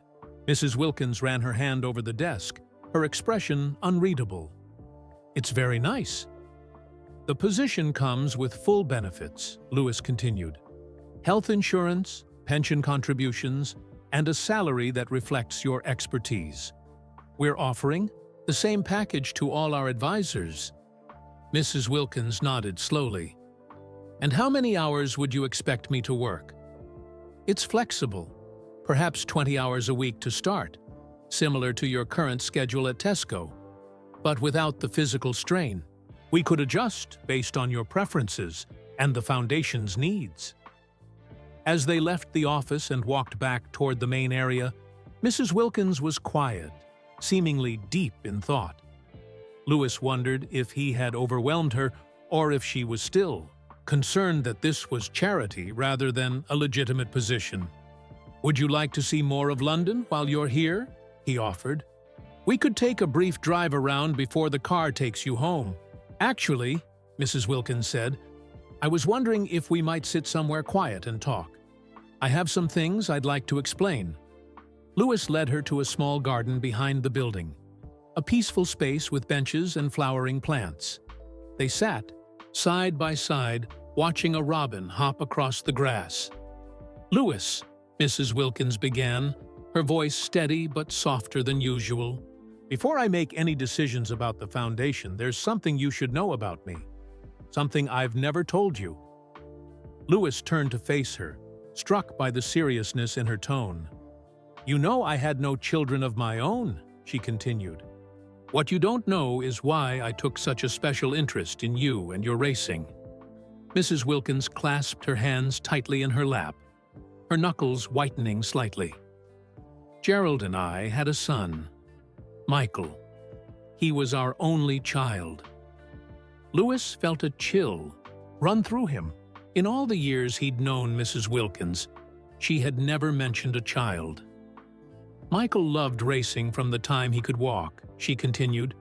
A: Mrs. Wilkins ran her hand over the desk, her expression unreadable. "It's very nice." "The position comes with full benefits," Lewis continued. "Health insurance, pension contributions, and a salary that reflects your expertise. We're offering the same package to all our advisors." Mrs. Wilkins nodded slowly. "And how many hours would you expect me to work?" "It's flexible, perhaps 20 hours a week to start, similar to your current schedule at Tesco, but without the physical strain. We could adjust based on your preferences and the Foundation's needs." As they left the office and walked back toward the main area, Mrs. Wilkins was quiet, seemingly deep in thought. Lewis wondered if he had overwhelmed her or if she was still concerned that this was charity rather than a legitimate position. "Would you like to see more of London while you're here?" he offered. "We could take a brief drive around before the car takes you home. Actually, Mrs. Wilkins said. "I was wondering if we might sit somewhere quiet and talk. I have some things I'd like to explain." Lewis led her to a small garden behind the building, a peaceful space with benches and flowering plants. They sat, side by side, watching a robin hop across the grass. "Lewis," Mrs. Wilkins began, her voice steady but softer than usual, "before I make any decisions about the foundation, there's something you should know about me. Something I've never told you." Lewis turned to face her, struck by the seriousness in her tone. "You know I had no children of my own," she continued. "What you don't know is why I took such a special interest in you and your racing." Mrs. Wilkins clasped her hands tightly in her lap, her knuckles whitening slightly. "Gerald and I had a son, Michael. He was our only child." Lewis felt a chill run through him. In all the years he'd known Mrs. Wilkins, she had never mentioned a child. "Michael loved racing from the time he could walk," she continued.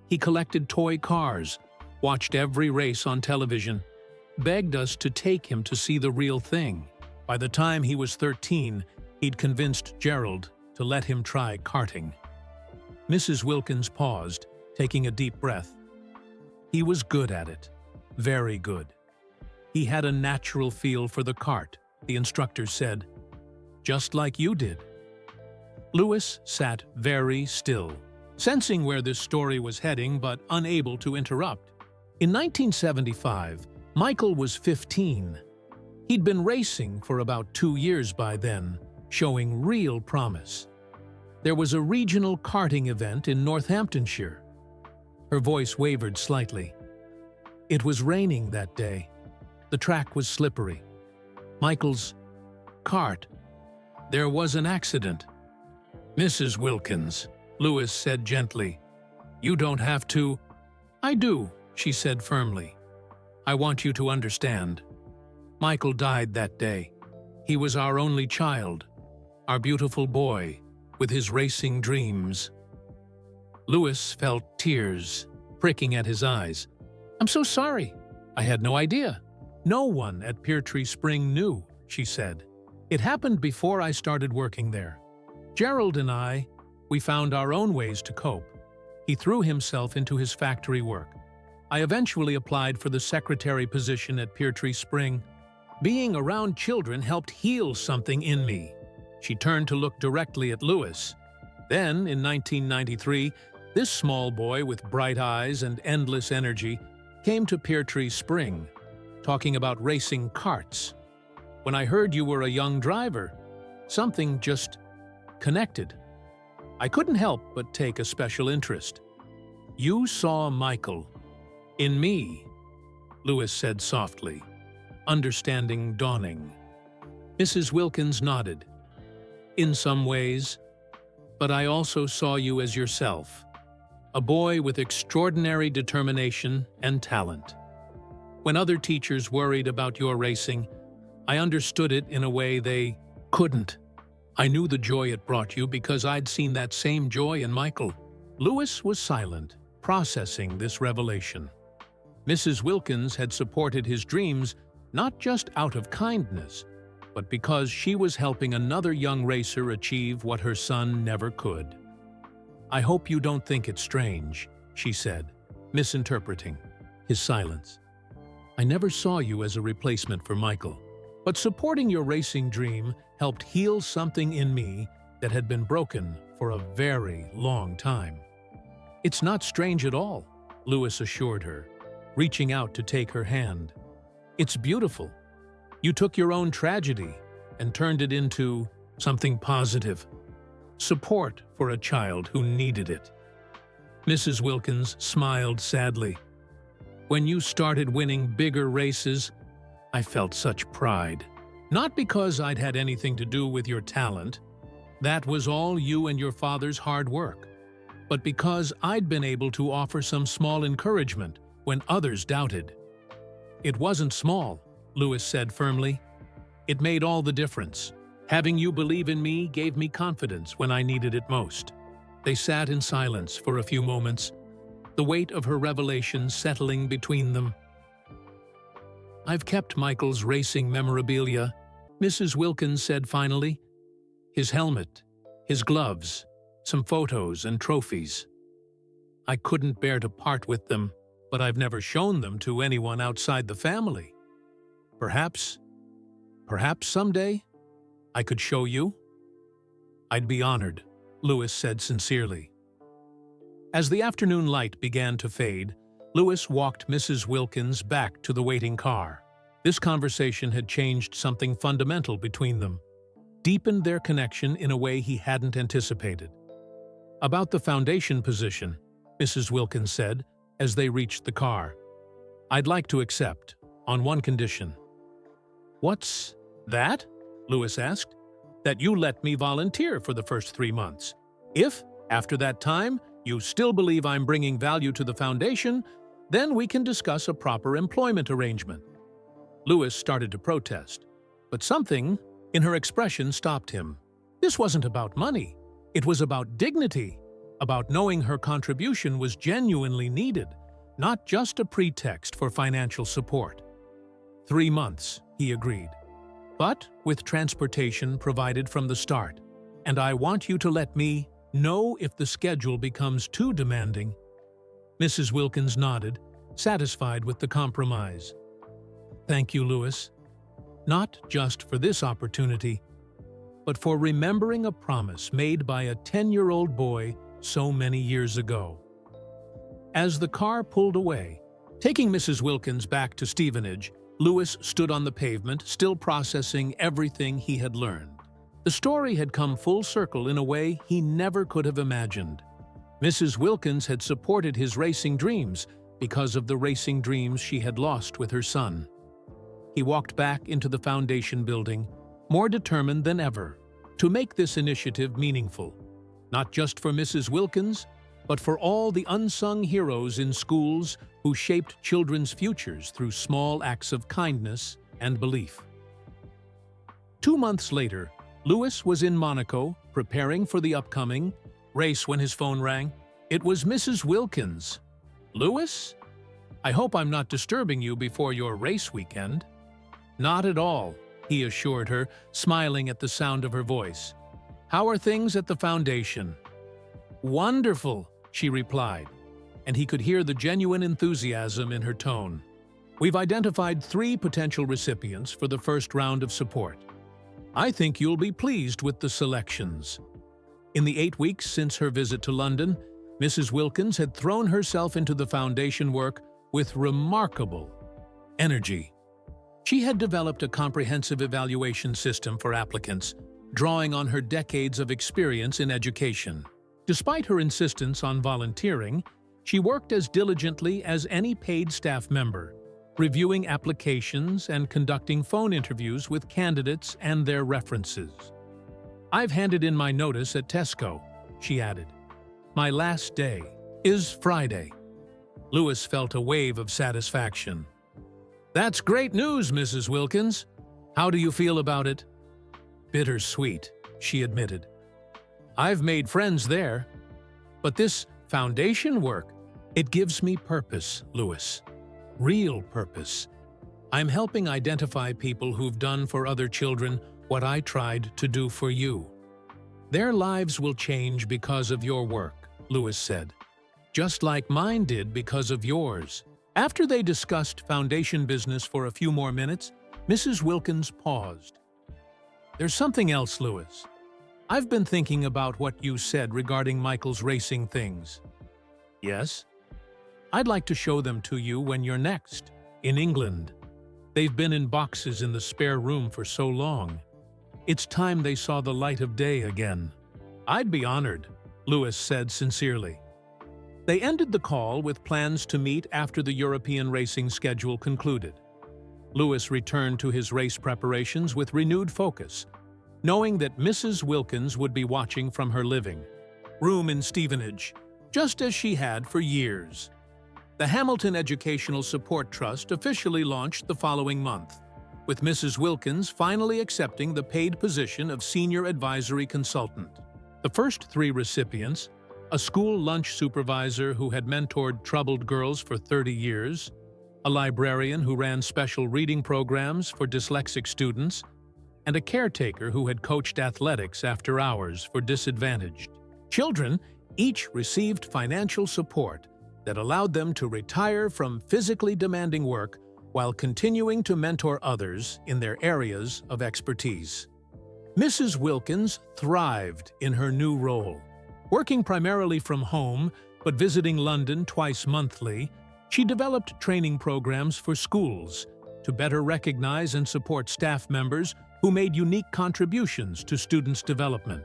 A: "He collected toy cars, watched every race on television, begged us to take him to see the real thing. By the time he was 13, he'd convinced Gerald to let him try karting." Mrs. Wilkins paused, taking a deep breath. "He was good at it, very good. He had a natural feel for the kart," the instructor said, "just like you did." Lewis sat very still, sensing where this story was heading but unable to interrupt. In 1975, Michael was 15. He'd been racing for about 2 years by then, showing real promise. There was a regional karting event in Northamptonshire. Her voice wavered slightly. "It was raining that day. The track was slippery. Michael's kart. There was an accident." "Mrs. Wilkins," Lewis said gently, "you don't have to—" "I do," she said firmly. "I want you to understand. Michael died that day. He was our only child, our beautiful boy, with his racing dreams." Lewis felt tears pricking at his eyes. "I'm so sorry. I had no idea." "No one at Peartree Spring knew," she said. "It happened before I started working there. Gerald and we found our own ways to cope. He threw himself into his factory work. I eventually applied for the secretary position at Peartree Spring. Being around children helped heal something in me." She turned to look directly at Lewis. Then, in 1993, this small boy with bright eyes and endless energy came to Peartree Spring, talking about racing karts. When I heard you were a young driver, something just connected. I couldn't help but take a special interest. "You saw Michael in me," Lewis said softly, understanding dawning. Mrs. Wilkins nodded. "In some ways, but I also saw you as yourself, a boy with extraordinary determination and talent. When other teachers worried about your racing, I understood it in a way they couldn't. I knew the joy it brought you because I'd seen that same joy in Michael." Lewis was silent, processing this revelation. Mrs. Wilkins had supported his dreams not just out of kindness, but because she was helping another young racer achieve what her son never could. "I hope you don't think it strange," she said, misinterpreting his silence. "I never saw you as a replacement for Michael, but supporting your racing dream helped heal something in me that had been broken for a very long time." "It's not strange at all," Lewis assured her, reaching out to take her hand. "It's beautiful. You took your own tragedy and turned it into something positive. Support for a child who needed it." Mrs. Wilkins smiled sadly. "When you started winning bigger races, I felt such pride. Not because I'd had anything to do with your talent. That was all you and your father's hard work. But because I'd been able to offer some small encouragement when others doubted." "It wasn't small," Lewis said firmly. "It made all the difference. Having you believe in me gave me confidence when I needed it most." They sat in silence for a few moments, the weight of her revelation settling between them. "I've kept Michael's racing memorabilia," Mrs. Wilkins said finally. "His helmet, his gloves, some photos and trophies. I couldn't bear to part with them, but I've never shown them to anyone outside the family. Perhaps someday I could show you." "I'd be honored," Louis said sincerely. As the afternoon light began to fade, Louis walked Mrs. Wilkins back to the waiting car. This conversation had changed something fundamental between them, deepened their connection in a way he hadn't anticipated. "About the foundation position," Mrs. Wilkins said as they reached the car, "I'd like to accept, on one condition." "What's that?" Louis asked. "That you let me volunteer for the first 3 months. If, after that time, you still believe I'm bringing value to the foundation, then we can discuss a proper employment arrangement." Louis started to protest, but something in her expression stopped him. This wasn't about money. It was about dignity, about knowing her contribution was genuinely needed, not just a pretext for financial support. 3 months, he agreed, but with transportation provided from the start. "And I want you to let me know if the schedule becomes too demanding." Mrs. Wilkins nodded, satisfied with the compromise. "Thank you, Louis. Not just for this opportunity, but for remembering a promise made by a 10-year-old boy so many years ago." As the car pulled away, taking Mrs. Wilkins back to Stevenage, Louis stood on the pavement, still processing everything he had learned. The story had come full circle in a way he never could have imagined. Mrs. Wilkins had supported his racing dreams because of the racing dreams she had lost with her son. He walked back into the foundation building, more determined than ever to make this initiative meaningful, not just for Mrs. Wilkins, but for all the unsung heroes in schools who shaped children's futures through small acts of kindness and belief. 2 months later, Louis was in Monaco, preparing for the upcoming race when his phone rang. It was Mrs. Wilkins. "Louis? I hope I'm not disturbing you before your race weekend." "Not at all," he assured her, smiling at the sound of her voice. "How are things at the foundation?" "Wonderful," she replied, and he could hear the genuine enthusiasm in her tone. "We've identified 3 potential recipients for the first round of support. I think you'll be pleased with the selections." In the 8 weeks since her visit to London, Mrs. Wilkins had thrown herself into the foundation work with remarkable energy. She had developed a comprehensive evaluation system for applicants, drawing on her decades of experience in education. Despite her insistence on volunteering, she worked as diligently as any paid staff member, reviewing applications and conducting phone interviews with candidates and their references. "I've handed in my notice at Tesco," she added. "My last day is Friday." Louis felt a wave of satisfaction. "That's great news, Mrs. Wilkins. How do you feel about it?" "Bittersweet," she admitted. "I've made friends there. But this foundation work, it gives me purpose, Louis. Real purpose. I'm helping identify people who've done for other children what I tried to do for you. Their lives will change because of your work," Louis said. "Just like mine did because of yours." After they discussed foundation business for a few more minutes, Mrs. Wilkins paused. "There's something else, Louis. I've been thinking about what you said regarding Michael's racing things." "Yes?" "I'd like to show them to you when you're next, in England. They've been in boxes in the spare room for so long. It's time they saw the light of day again." "I'd be honored," Louis said sincerely. They ended the call with plans to meet after the European racing schedule concluded. Louis returned to his race preparations with renewed focus, knowing that Mrs. Wilkins would be watching from her living room in Stevenage, just as she had for years. The Hamilton Educational Support Trust officially launched the following month, with Mrs. Wilkins finally accepting the paid position of Senior Advisory Consultant. The first 3 recipients, a school lunch supervisor who had mentored troubled girls for 30 years, a librarian who ran special reading programs for dyslexic students, and a caretaker who had coached athletics after hours for disadvantaged children. Each received financial support that allowed them to retire from physically demanding work while continuing to mentor others in their areas of expertise. Mrs. Wilkins thrived in her new role. Working primarily from home, but visiting London twice monthly, she developed training programs for schools to better recognize and support staff members who made unique contributions to students' development.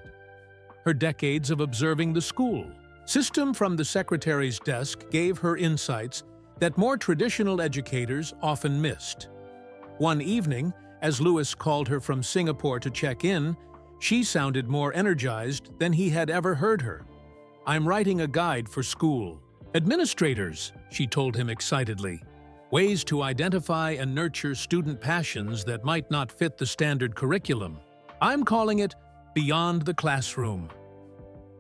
A: Her decades of observing the school system from the secretary's desk gave her insights that more traditional educators often missed. One evening, as Lewis called her from Singapore to check in, she sounded more energized than he had ever heard her. "I'm writing a guide for school administrators," she told him excitedly. "Ways to identify and nurture student passions that might not fit the standard curriculum. I'm calling it Beyond the Classroom."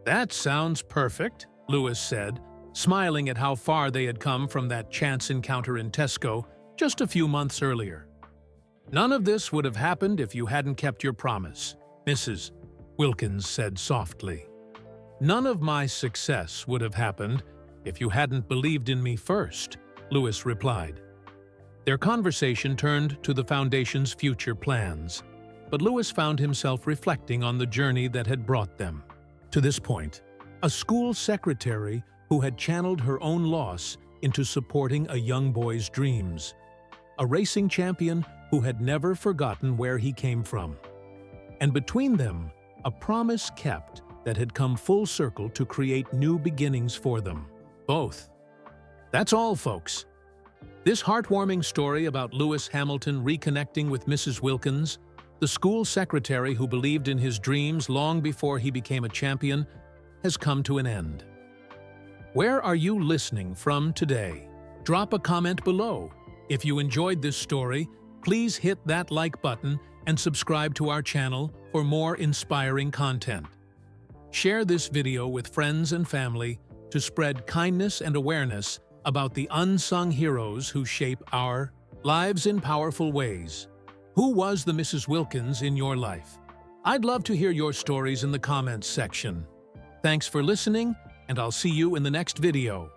A: "That sounds perfect," Lewis said, smiling at how far they had come from that chance encounter in Tesco just a few months earlier. "None of this would have happened if you hadn't kept your promise," Mrs. Wilkins said softly. "None of my success would have happened if you hadn't believed in me first," Lewis replied. Their conversation turned to the Foundation's future plans, but Lewis found himself reflecting on the journey that had brought them to this point. A school secretary who had channeled her own loss into supporting a young boy's dreams. A racing champion who had never forgotten where he came from. And between them, a promise kept that had come full circle to create new beginnings for them, both. That's all, folks. This heartwarming story about Lewis Hamilton reconnecting with Mrs. Wilkins, the school secretary who believed in his dreams long before he became a champion, has come to an end. Where are you listening from today? Drop a comment below. If you enjoyed this story, please hit that like button and subscribe to our channel for more inspiring content. Share this video with friends and family to spread kindness and awareness about the unsung heroes who shape our lives in powerful ways. Who was the Mrs. Wilkins in your life? I'd love to hear your stories in the comments section. Thanks for listening, and I'll see you in the next video.